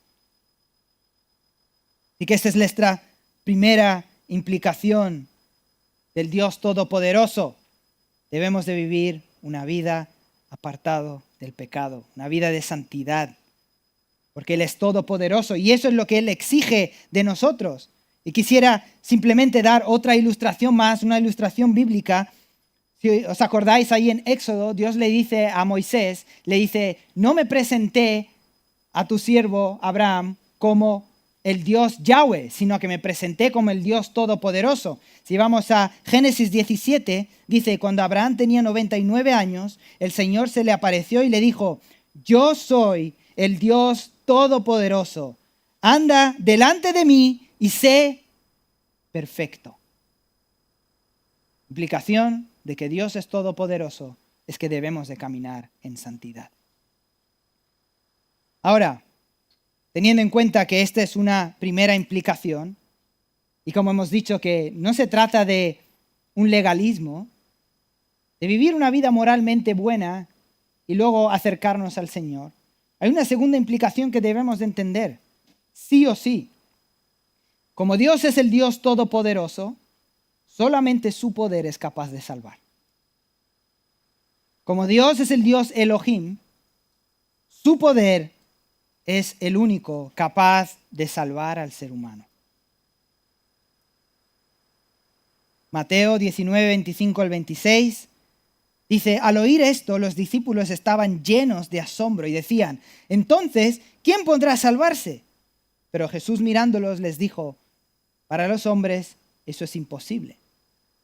Y que esta es nuestra primera implicación del Dios Todopoderoso. Debemos de vivir una vida apartado del pecado, una vida de santidad, porque Él es todopoderoso y eso es lo que Él exige de nosotros. Y quisiera simplemente dar otra ilustración más, una ilustración bíblica. Si os acordáis ahí en Éxodo, Dios le dice a Moisés, le dice, no me presenté a tu siervo Abraham como el Dios Yahweh, sino que me presenté como el Dios Todopoderoso. Si vamos a Génesis 17, dice, cuando Abraham tenía 99 años, el Señor se le apareció y le dijo, yo soy el Dios Todopoderoso, anda delante de mí y sé perfecto. Implicación de que Dios es todopoderoso es que debemos de caminar en santidad. Ahora, teniendo en cuenta que esta es una primera implicación, y como hemos dicho que no se trata de un legalismo, de vivir una vida moralmente buena y luego acercarnos al Señor, hay una segunda implicación que debemos de entender, sí o sí. Como Dios es el Dios todopoderoso, solamente su poder es capaz de salvar. Como Dios es el Dios Elohim, su poder es el único capaz de salvar al ser humano. Mateo 19, 25 al 26 dice, al oír esto los discípulos estaban llenos de asombro y decían, entonces, ¿quién podrá salvarse? Pero Jesús mirándolos les dijo, para los hombres eso es imposible,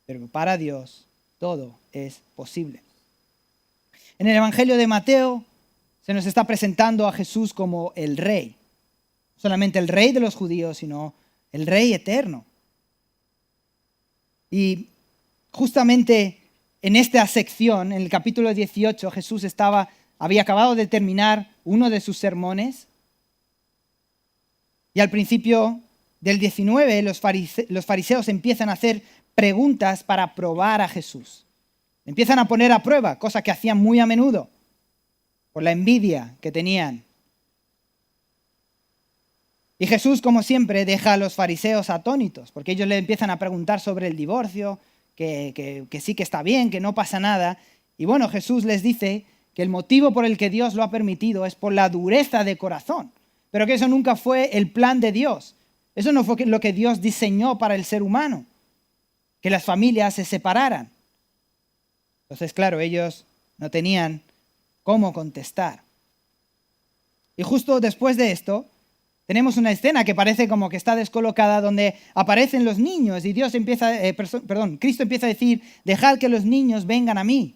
pero para Dios todo es posible. En el Evangelio de Mateo se nos está presentando a Jesús como el Rey. No solamente el Rey de los judíos, sino el Rey eterno. Y justamente en esta sección, en el capítulo 18, Jesús había acabado de terminar uno de sus sermones. Y al principio del 19, los fariseos empiezan a hacer preguntas para probar a Jesús. Empiezan a poner a prueba, cosa que hacían muy a menudo, por la envidia que tenían. Y Jesús, como siempre, deja a los fariseos atónitos, porque ellos le empiezan a preguntar sobre el divorcio, que sí que está bien, que no pasa nada. Y bueno, Jesús les dice que el motivo por el que Dios lo ha permitido es por la dureza de corazón, pero que eso nunca fue el plan de Dios. Eso no fue lo que Dios diseñó para el ser humano, que las familias se separaran. Entonces, claro, ellos no tenían cómo contestar. Y justo después de esto, tenemos una escena que parece como que está descolocada, donde aparecen los niños y Cristo empieza a decir, dejad que los niños vengan a mí.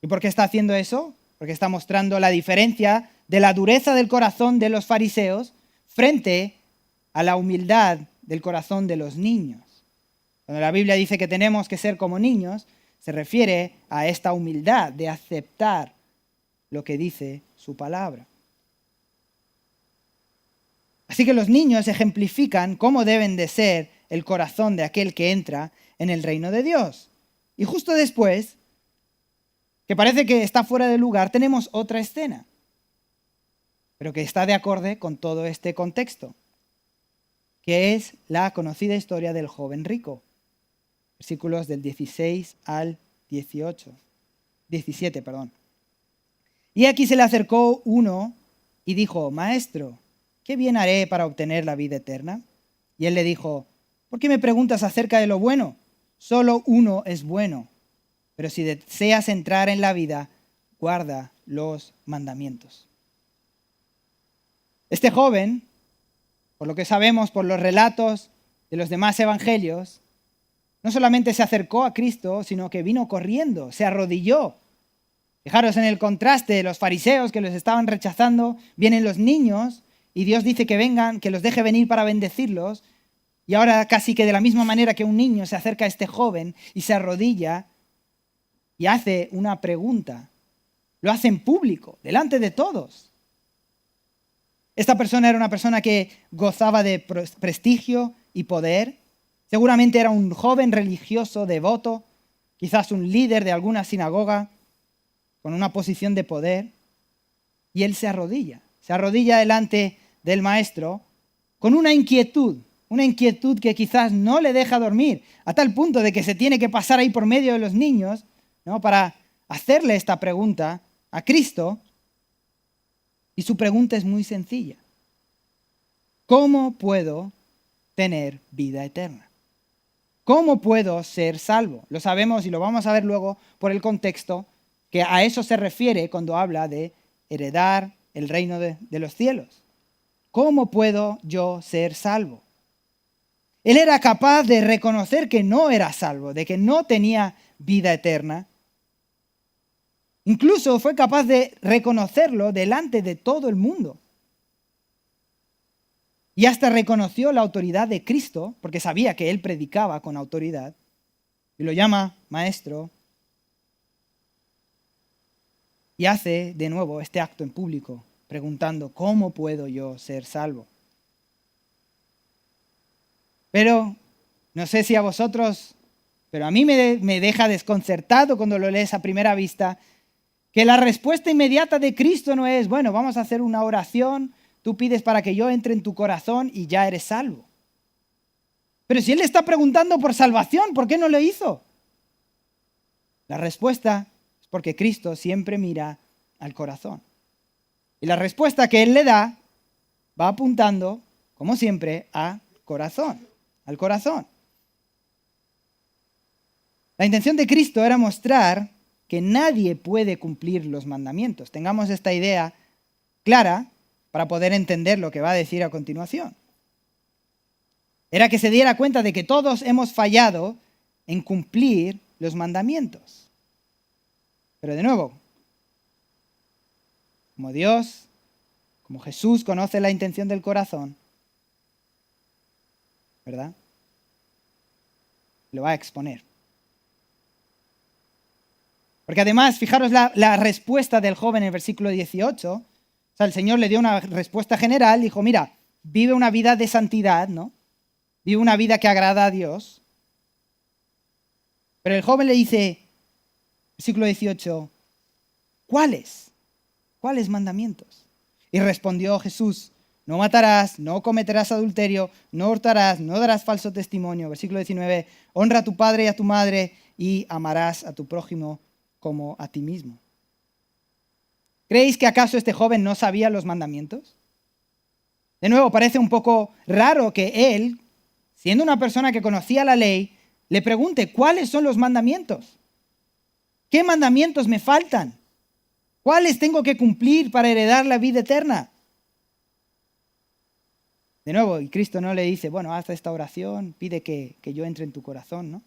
¿Y por qué está haciendo eso? Porque está mostrando la diferencia de la dureza del corazón de los fariseos frente a la humildad del corazón de los niños. Cuando la Biblia dice que tenemos que ser como niños, se refiere a esta humildad de aceptar lo que dice su palabra. Así que los niños ejemplifican cómo deben de ser el corazón de aquel que entra en el reino de Dios. Y justo después, que parece que está fuera de lugar, tenemos otra escena, pero que está de acorde con todo este contexto, que es la conocida historia del joven rico. Versículos del 16 al 17. Y aquí se le acercó uno y dijo, Maestro, ¿qué bien haré para obtener la vida eterna? Y él le dijo, ¿por qué me preguntas acerca de lo bueno? Solo uno es bueno, pero si deseas entrar en la vida, guarda los mandamientos. Este joven, por lo que sabemos por los relatos de los demás evangelios, no solamente se acercó a Cristo, sino que vino corriendo, se arrodilló. Fijaros en el contraste de los fariseos que los estaban rechazando, vienen los niños y Dios dice que vengan, que los deje venir para bendecirlos. Y ahora casi que de la misma manera que un niño se acerca a este joven y se arrodilla y hace una pregunta. Lo hace en público, delante de todos. Esta persona era una persona que gozaba de prestigio y poder. Seguramente era un joven religioso devoto, quizás un líder de alguna sinagoga con una posición de poder. Y él se arrodilla delante del maestro con una inquietud que quizás no le deja dormir, a tal punto de que se tiene que pasar ahí por medio de los niños, ¿no?, para hacerle esta pregunta a Cristo. Y su pregunta es muy sencilla. ¿Cómo puedo tener vida eterna? ¿Cómo puedo ser salvo? Lo sabemos y lo vamos a ver luego por el contexto, que a eso se refiere cuando habla de heredar el reino de los cielos. ¿Cómo puedo yo ser salvo? Él era capaz de reconocer que no era salvo, de que no tenía vida eterna. Incluso fue capaz de reconocerlo delante de todo el mundo. Y hasta reconoció la autoridad de Cristo, porque sabía que él predicaba con autoridad, y lo llama maestro, y hace de nuevo este acto en público, preguntando, ¿cómo puedo yo ser salvo? Pero, no sé si a vosotros, pero a mí me deja desconcertado cuando lo lees a primera vista, que la respuesta inmediata de Cristo no es, bueno, vamos a hacer una oración, tú pides para que yo entre en tu corazón y ya eres salvo. Pero si Él le está preguntando por salvación, ¿por qué no lo hizo? La respuesta es porque Cristo siempre mira al corazón. Y la respuesta que Él le da va apuntando, como siempre, al corazón. La intención de Cristo era mostrar que nadie puede cumplir los mandamientos. Tengamos esta idea clara para poder entender lo que va a decir a continuación. Era que se diera cuenta de que todos hemos fallado en cumplir los mandamientos. Pero de nuevo, como Dios, como Jesús conoce la intención del corazón, ¿verdad?, lo va a exponer. Porque además, fijaros la respuesta del joven en el versículo 18. O sea, el Señor le dio una respuesta general, dijo, mira, vive una vida de santidad, ¿no? Vive una vida que agrada a Dios. Pero el joven le dice, versículo 18, ¿cuáles? ¿Cuáles mandamientos? Y respondió Jesús, no matarás, no cometerás adulterio, no hurtarás, no darás falso testimonio. Versículo 19, honra a tu padre y a tu madre y amarás a tu prójimo como a ti mismo. ¿Creéis que acaso este joven no sabía los mandamientos? De nuevo, parece un poco raro que él, siendo una persona que conocía la ley, le pregunte, ¿cuáles son los mandamientos? ¿Qué mandamientos me faltan? ¿Cuáles tengo que cumplir para heredar la vida eterna? De nuevo, y Cristo no le dice, bueno, haz esta oración, pide que yo entre en tu corazón, ¿no?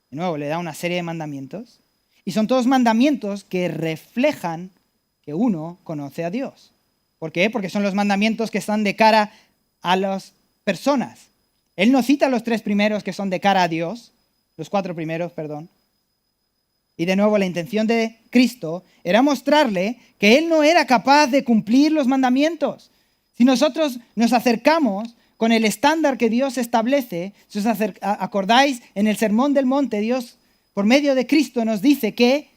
De nuevo, le da una serie de mandamientos. Y son todos mandamientos que reflejan que uno conoce a Dios. ¿Por qué? Porque son los mandamientos que están de cara a las personas. Él no cita los 3 primeros que son de cara a Dios, los 4 primeros, perdón. Y de nuevo, la intención de Cristo era mostrarle que Él no era capaz de cumplir los mandamientos. Si nosotros nos acercamos con el estándar que Dios establece, si os acordáis, en el Sermón del Monte, Dios, por medio de Cristo, nos dice que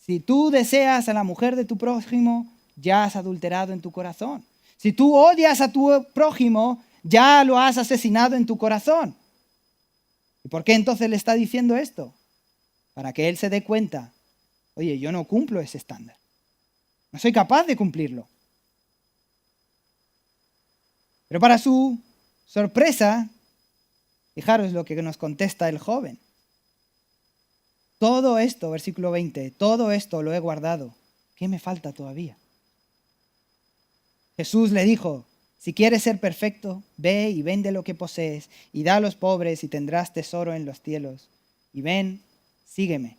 si tú deseas a la mujer de tu prójimo, ya has adulterado en tu corazón. Si tú odias a tu prójimo, ya lo has asesinado en tu corazón. ¿Y por qué entonces le está diciendo esto? Para que él se dé cuenta, oye, yo no cumplo ese estándar. No soy capaz de cumplirlo. Pero para su sorpresa, fijaros lo que nos contesta el joven. Todo esto, versículo 20, todo esto lo he guardado. ¿Qué me falta todavía? Jesús le dijo, si quieres ser perfecto, ve y vende lo que posees y da a los pobres y tendrás tesoro en los cielos. Y ven, sígueme.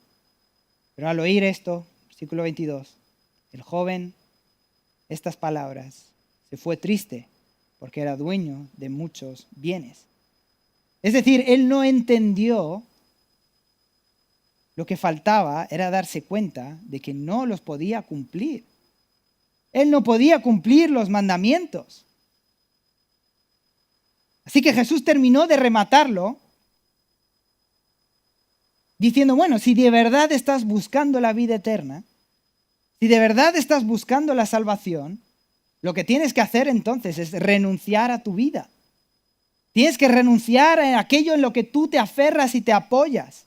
Pero al oír esto, versículo 22, el joven, estas palabras, se fue triste porque era dueño de muchos bienes. Es decir, él no entendió. Lo que faltaba era darse cuenta de que no los podía cumplir. Él no podía cumplir los mandamientos. Así que Jesús terminó de rematarlo diciendo, bueno, si de verdad estás buscando la vida eterna, si de verdad estás buscando la salvación, lo que tienes que hacer entonces es renunciar a tu vida. Tienes que renunciar a aquello en lo que tú te aferras y te apoyas.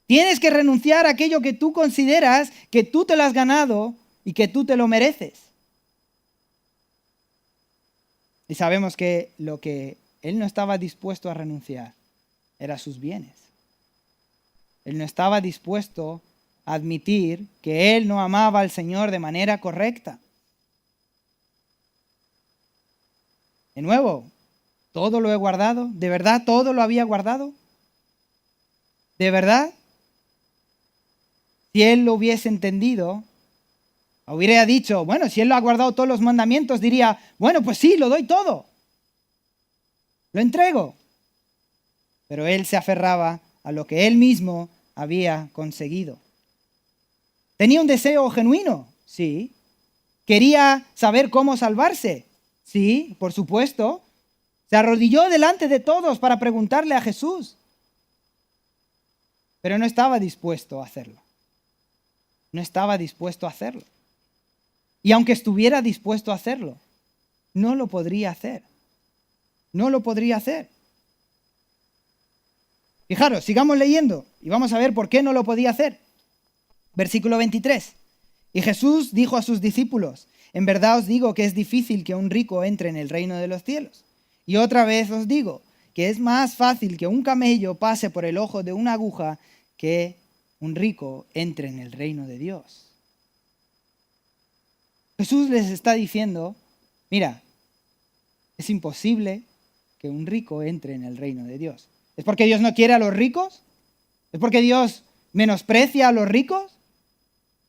Tienes que renunciar a aquello que tú consideras que tú te lo has ganado y que tú te lo mereces. Y sabemos que lo que él no estaba dispuesto a renunciar eran sus bienes. Él no estaba dispuesto a admitir que él no amaba al Señor de manera correcta. De nuevo, ¿todo lo he guardado? ¿De verdad todo lo había guardado? ¿De verdad? Si él lo hubiese entendido, hubiera dicho, bueno, si él lo ha guardado todos los mandamientos, diría, bueno, pues sí, lo doy todo. Lo entrego. Pero él se aferraba a lo que él mismo había conseguido. ¿Tenía un deseo genuino? Sí. ¿Quería saber cómo salvarse? Sí, por supuesto. Se arrodilló delante de todos para preguntarle a Jesús. Pero no estaba dispuesto a hacerlo. No estaba dispuesto a hacerlo. Y aunque estuviera dispuesto a hacerlo, no lo podría hacer. No lo podría hacer. Fijaros, sigamos leyendo y vamos a ver por qué no lo podía hacer. Versículo 23. Y Jesús dijo a sus discípulos, en verdad os digo que es difícil que un rico entre en el reino de los cielos. Y otra vez os digo que es más fácil que un camello pase por el ojo de una aguja que un rico entre en el reino de Dios. Jesús les está diciendo, mira, es imposible que un rico entre en el reino de Dios. ¿Es porque Dios no quiere a los ricos? ¿Es porque Dios menosprecia a los ricos?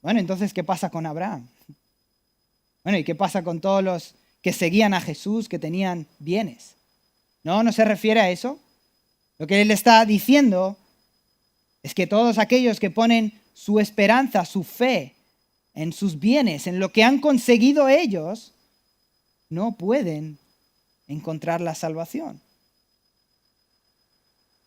Bueno, entonces, ¿qué pasa con Abraham? Bueno, ¿y qué pasa con todos los que seguían a Jesús, que tenían bienes? No se refiere a eso. Lo que él está diciendo es que todos aquellos que ponen su esperanza, su fe en sus bienes, en lo que han conseguido ellos, no pueden encontrar la salvación.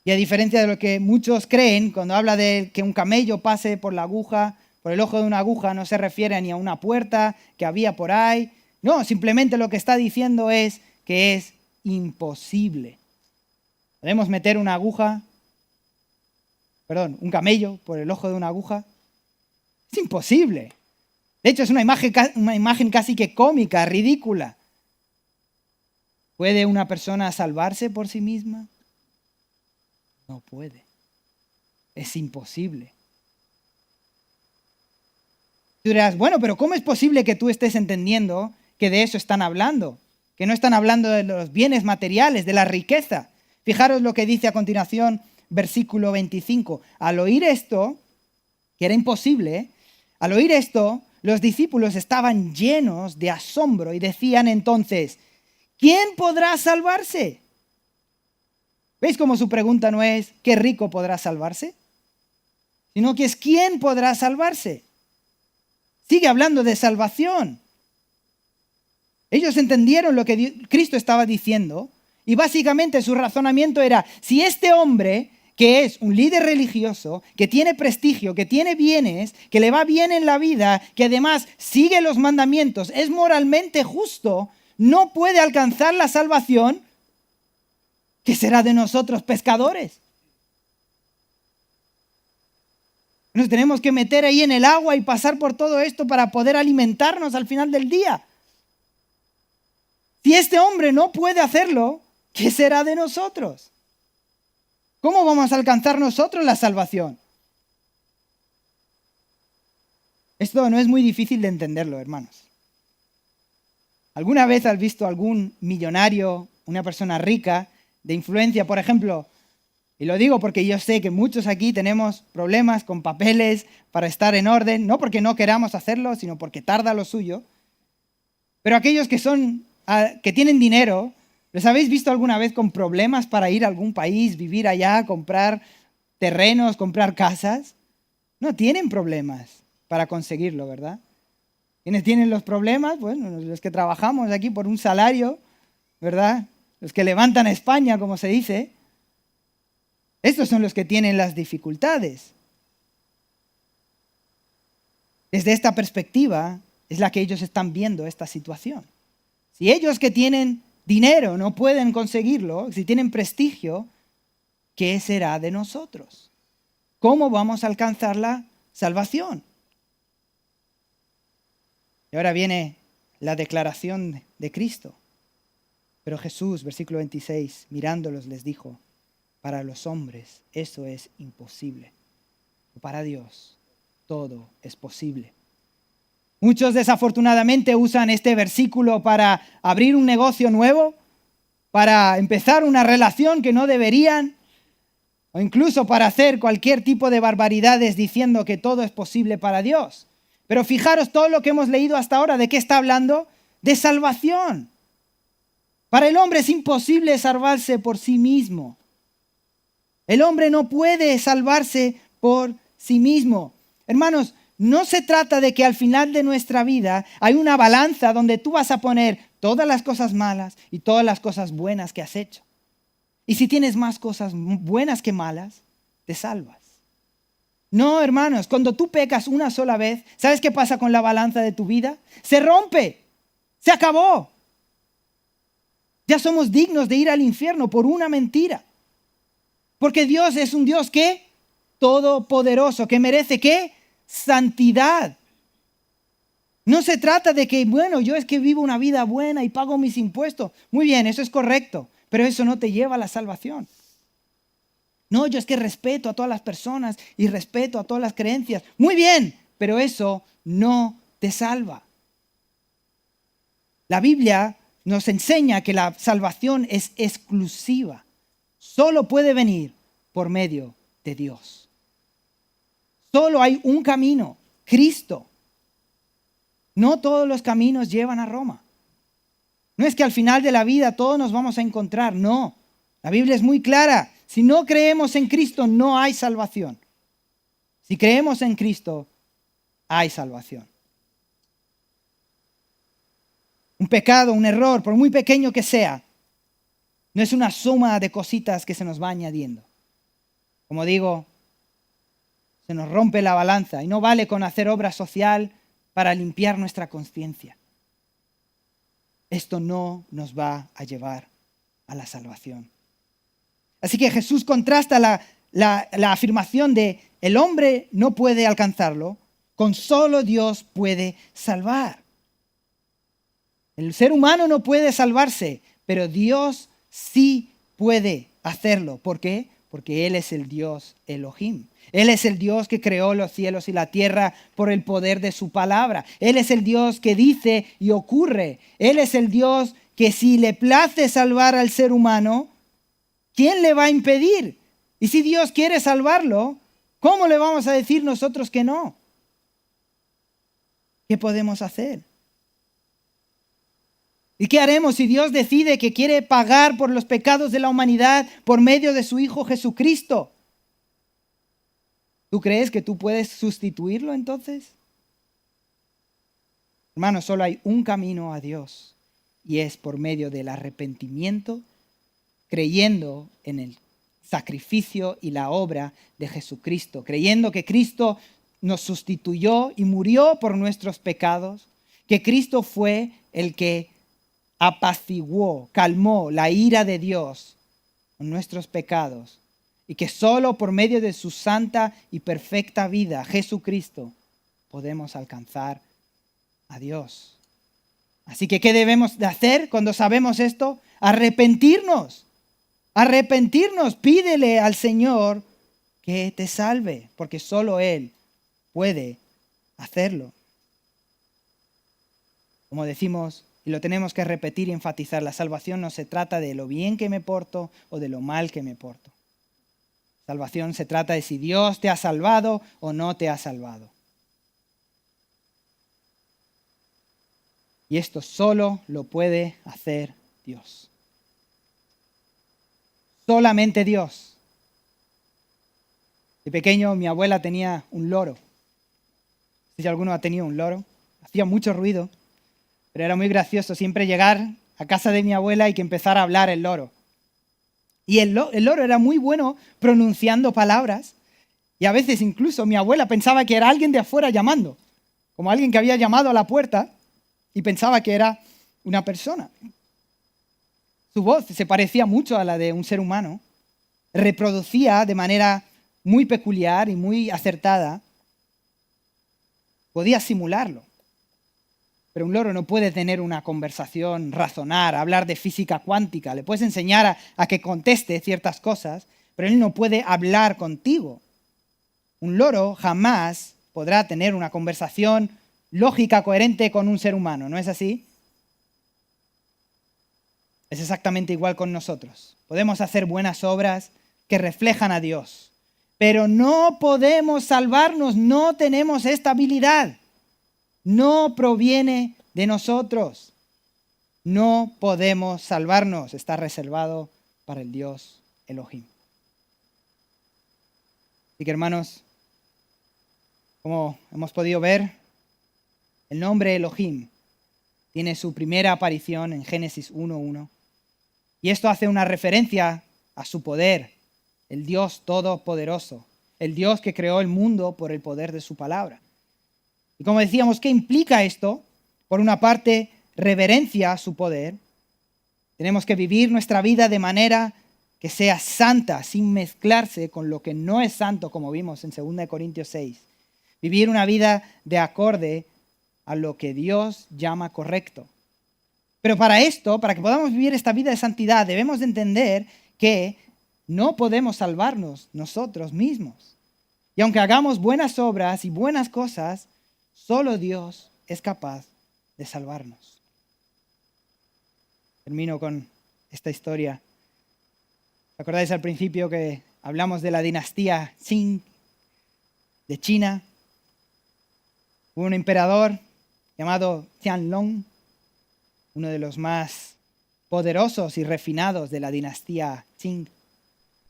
Y a diferencia de lo que muchos creen, cuando habla de que un camello pase por la aguja, por el ojo de una aguja, no se refiere ni a una puerta que había por ahí. No, simplemente lo que está diciendo es que es imposible. ¿Podemos meter un camello por el ojo de una aguja? Es imposible. De hecho, es una imagen casi que cómica, ridícula. ¿Puede una persona salvarse por sí misma? No puede. Es imposible. Tú dirás, bueno, pero ¿cómo es posible que tú estés entendiendo que de eso están hablando? Que no están hablando de los bienes materiales, de la riqueza. Fijaros lo que dice a continuación, versículo 25. Al oír esto, que era imposible, al oír esto, los discípulos estaban llenos de asombro y decían entonces, ¿quién podrá salvarse? ¿Veis cómo su pregunta no es ¿qué rico podrá salvarse? Sino que es ¿quién podrá salvarse? Sigue hablando de salvación. Ellos entendieron lo que Cristo estaba diciendo y básicamente su razonamiento era, si este hombre, que es un líder religioso, que tiene prestigio, que tiene bienes, que le va bien en la vida, que además sigue los mandamientos, es moralmente justo, no puede alcanzar la salvación, ¿qué será de nosotros pescadores? Nos tenemos que meter ahí en el agua y pasar por todo esto para poder alimentarnos al final del día. Si este hombre no puede hacerlo, ¿qué será de nosotros? ¿Cómo vamos a alcanzar nosotros la salvación? Esto no es muy difícil de entenderlo, hermanos. ¿Alguna vez has visto algún millonario, una persona rica, de influencia, por ejemplo? Y lo digo porque yo sé que muchos aquí tenemos problemas con papeles para estar en orden, no porque no queramos hacerlo, sino porque tarda lo suyo. Pero aquellos que tienen dinero, ¿les habéis visto alguna vez con problemas para ir a algún país, vivir allá, comprar terrenos, comprar casas? No tienen problemas para conseguirlo, ¿verdad? ¿Quiénes tienen los problemas? Bueno, los que trabajamos aquí por un salario, ¿verdad? Los que levantan a España, como se dice. Estos son los que tienen las dificultades. Desde esta perspectiva es la que ellos están viendo esta situación. Si ellos que tienen dinero no pueden conseguirlo, si tienen prestigio, ¿qué será de nosotros? ¿Cómo vamos a alcanzar la salvación? Y ahora viene la declaración de Cristo. Pero Jesús, versículo 26, mirándolos les dijo: para los hombres eso es imposible. Para Dios todo es posible. Muchos desafortunadamente usan este versículo para abrir un negocio nuevo, para empezar una relación que no deberían, o incluso para hacer cualquier tipo de barbaridades diciendo que todo es posible para Dios. Pero fijaros todo lo que hemos leído hasta ahora, ¿de qué está hablando? De salvación. Para el hombre es imposible salvarse por sí mismo. El hombre no puede salvarse por sí mismo. Hermanos, no se trata de que al final de nuestra vida hay una balanza donde tú vas a poner todas las cosas malas y todas las cosas buenas que has hecho. Y si tienes más cosas buenas que malas, te salvas. No, hermanos, cuando tú pecas una sola vez, ¿sabes qué pasa con la balanza de tu vida? Se rompe, se acabó. Ya somos dignos de ir al infierno por una mentira. Porque Dios es un Dios ¿qué? Todopoderoso, que merece ¿qué? Santidad. No se trata de que, bueno, yo es que vivo una vida buena y pago mis impuestos. Muy bien, eso es correcto, pero eso no te lleva a la salvación. No, yo es que respeto a todas las personas y respeto a todas las creencias. Muy bien, pero eso no te salva. La Biblia nos enseña que la salvación es exclusiva. Solo puede venir por medio de Dios. Solo hay un camino, Cristo. No todos los caminos llevan a Roma. No es que al final de la vida todos nos vamos a encontrar, no. La Biblia es muy clara. Si no creemos en Cristo, no hay salvación. Si creemos en Cristo, hay salvación. Un pecado, un error, por muy pequeño que sea, no es una suma de cositas que se nos va añadiendo. Como digo, se nos rompe la balanza y no vale con hacer obra social para limpiar nuestra conciencia. Esto no nos va a llevar a la salvación. Así que Jesús contrasta la afirmación de el hombre no puede alcanzarlo, con solo Dios puede salvar. El ser humano no puede salvarse, pero Dios sí puede hacerlo. ¿Por qué? Porque Él es el Dios Elohim. Él es el Dios que creó los cielos y la tierra por el poder de su palabra. Él es el Dios que dice y ocurre. Él es el Dios que si le place salvar al ser humano, ¿quién le va a impedir? Y si Dios quiere salvarlo, ¿cómo le vamos a decir nosotros que no? ¿Qué podemos hacer? ¿Y qué haremos si Dios decide que quiere pagar por los pecados de la humanidad por medio de su Hijo Jesucristo? ¿Tú crees que tú puedes sustituirlo entonces? Hermanos, solo hay un camino a Dios y es por medio del arrepentimiento, creyendo en el sacrificio y la obra de Jesucristo, creyendo que Cristo nos sustituyó y murió por nuestros pecados, que Cristo fue el que apaciguó, calmó la ira de Dios con nuestros pecados y que solo por medio de su santa y perfecta vida, Jesucristo, podemos alcanzar a Dios. Así que, ¿qué debemos de hacer cuando sabemos esto? Arrepentirnos. Arrepentirnos. Pídele al Señor que te salve, porque solo Él puede hacerlo. Como decimos, y lo tenemos que repetir y enfatizar, la salvación no se trata de lo bien que me porto o de lo mal que me porto. Salvación se trata de si Dios te ha salvado o no te ha salvado. Y esto solo lo puede hacer Dios. Solamente Dios. De pequeño mi abuela tenía un loro. No sé si alguno ha tenido un loro. Hacía mucho ruido, pero era muy gracioso siempre llegar a casa de mi abuela y que empezara a hablar el loro. Y el loro era muy bueno pronunciando palabras y a veces incluso mi abuela pensaba que era alguien de afuera llamando, como alguien que había llamado a la puerta y pensaba que era una persona. Su voz se parecía mucho a la de un ser humano, reproducía de manera muy peculiar y muy acertada, podía simularlo. Pero un loro no puede tener una conversación, razonar, hablar de física cuántica. Le puedes enseñar a que conteste ciertas cosas, pero él no puede hablar contigo. Un loro jamás podrá tener una conversación lógica, coherente con un ser humano, ¿no es así? Es exactamente igual con nosotros. Podemos hacer buenas obras que reflejan a Dios, pero no podemos salvarnos, no tenemos esta habilidad. No proviene de nosotros. No podemos salvarnos. Está reservado para el Dios Elohim. Así que, hermanos, como hemos podido ver, el nombre Elohim tiene su primera aparición en Génesis 1:1. Y esto hace una referencia a su poder, el Dios todopoderoso, el Dios que creó el mundo por el poder de su palabra. Y como decíamos, ¿qué implica esto? Por una parte, reverencia a su poder. Tenemos que vivir nuestra vida de manera que sea santa, sin mezclarse con lo que no es santo, como vimos en 2 Corintios 6. Vivir una vida de acorde a lo que Dios llama correcto. Pero para esto, para que podamos vivir esta vida de santidad, debemos de entender que no podemos salvarnos nosotros mismos. Y aunque hagamos buenas obras y buenas cosas, solo Dios es capaz de salvarnos. Termino con esta historia. ¿Os acordáis al principio que hablamos de la dinastía Qing de China? Hubo un emperador llamado Qianlong, uno de los más poderosos y refinados de la dinastía Qing.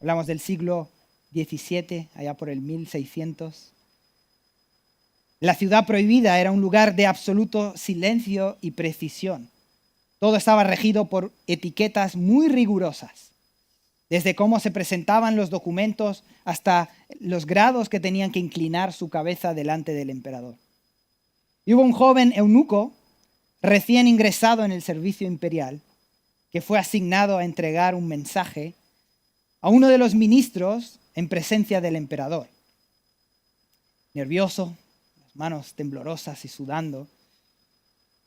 Hablamos del siglo XVII, allá por el 1600. La ciudad prohibida era un lugar de absoluto silencio y precisión. Todo estaba regido por etiquetas muy rigurosas, desde cómo se presentaban los documentos hasta los grados que tenían que inclinar su cabeza delante del emperador. Y hubo un joven eunuco recién ingresado en el servicio imperial que fue asignado a entregar un mensaje a uno de los ministros en presencia del emperador. Nervioso, manos temblorosas y sudando,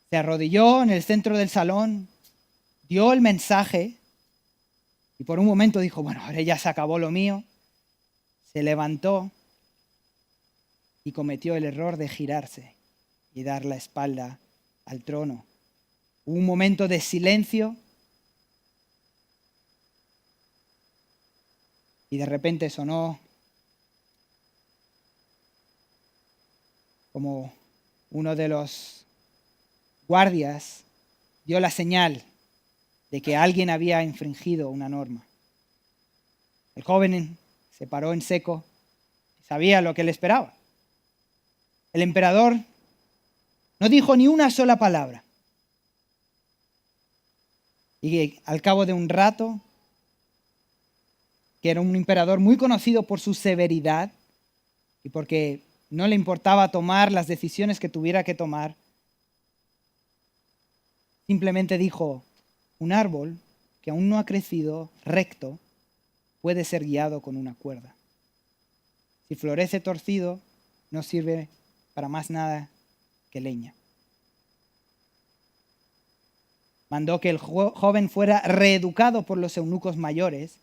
se arrodilló en el centro del salón, dio el mensaje y por un momento dijo, bueno, ahora ya se acabó lo mío. Se levantó y cometió el error de girarse y dar la espalda al trono. Hubo un momento de silencio y de repente sonó como uno de los guardias dio la señal de que alguien había infringido una norma. El joven se paró en seco y sabía lo que le esperaba. El emperador no dijo ni una sola palabra. Y al cabo de un rato, que era un emperador muy conocido por su severidad y porque no le importaba tomar las decisiones que tuviera que tomar, simplemente dijo, un árbol que aún no ha crecido recto puede ser guiado con una cuerda. Si florece torcido, no sirve para más nada que leña. Mandó que el joven fuera reeducado por los eunucos mayores.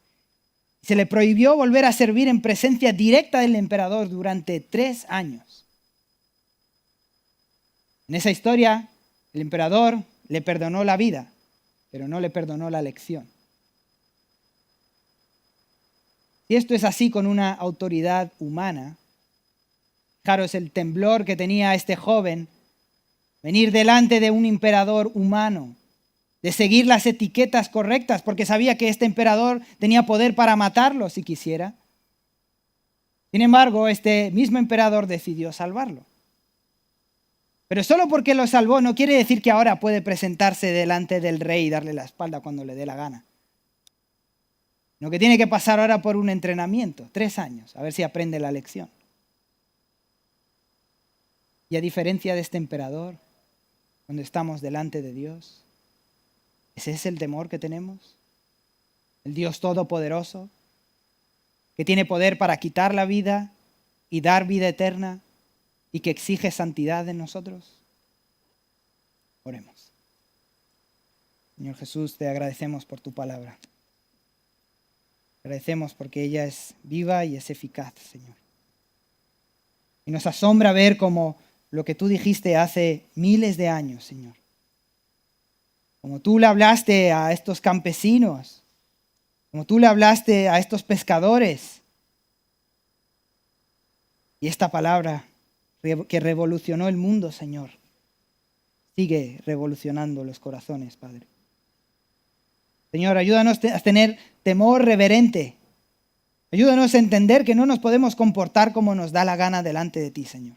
Se le prohibió volver a servir en presencia directa del emperador durante 3 años. En esa historia, el emperador le perdonó la vida, pero no le perdonó la lección. Si esto es así con una autoridad humana, fijaros el temblor que tenía este joven, venir delante de un emperador humano, de seguir las etiquetas correctas, porque sabía que este emperador tenía poder para matarlo si quisiera. Sin embargo, este mismo emperador decidió salvarlo. Pero solo porque lo salvó no quiere decir que ahora puede presentarse delante del rey y darle la espalda cuando le dé la gana. Lo que tiene que pasar ahora por un entrenamiento, 3 años, a ver si aprende la lección. Y a diferencia de este emperador, cuando estamos delante de Dios, ¿ese es el temor que tenemos? El Dios Todopoderoso, que tiene poder para quitar la vida y dar vida eterna y que exige santidad en nosotros. Oremos. Señor Jesús, te agradecemos por tu palabra. Agradecemos porque ella es viva y es eficaz, Señor. Y nos asombra ver cómo lo que tú dijiste hace miles de años, Señor. Como tú le hablaste a estos campesinos, como tú le hablaste a estos pescadores. Y esta palabra que revolucionó el mundo, Señor, sigue revolucionando los corazones, Padre. Señor, ayúdanos a tener temor reverente. Ayúdanos a entender que no nos podemos comportar como nos da la gana delante de ti, Señor.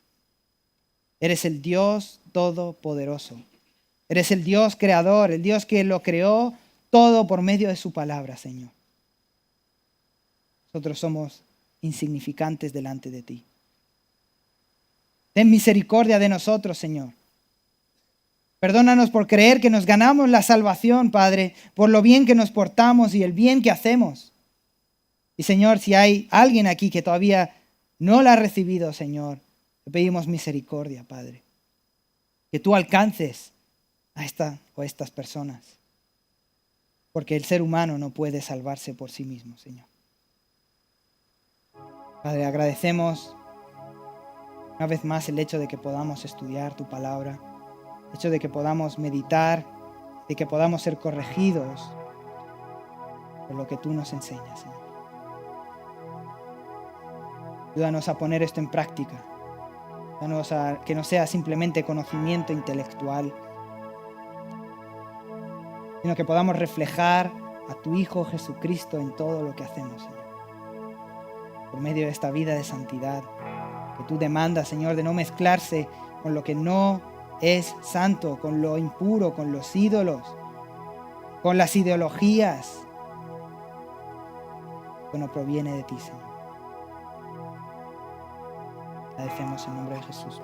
Eres el Dios Todopoderoso. Eres el Dios creador, el Dios que lo creó todo por medio de su palabra, Señor. Nosotros somos insignificantes delante de ti. Ten misericordia de nosotros, Señor. Perdónanos por creer que nos ganamos la salvación, Padre, por lo bien que nos portamos y el bien que hacemos. Y, Señor, si hay alguien aquí que todavía no la ha recibido, Señor, te pedimos misericordia, Padre. Que tú alcances a esta o estas personas. Porque el ser humano no puede salvarse por sí mismo, Señor. Padre, agradecemos una vez más el hecho de que podamos estudiar tu palabra, el hecho de que podamos meditar, de que podamos ser corregidos por lo que tú nos enseñas, Señor. Ayúdanos a poner esto en práctica. Ayúdanos a que no sea simplemente conocimiento intelectual, sino que podamos reflejar a tu Hijo Jesucristo en todo lo que hacemos, Señor. Por medio de esta vida de santidad que tú demandas, Señor, de no mezclarse con lo que no es santo, con lo impuro, con los ídolos, con las ideologías, que no proviene de ti, Señor. Agradecemos en nombre de Jesús.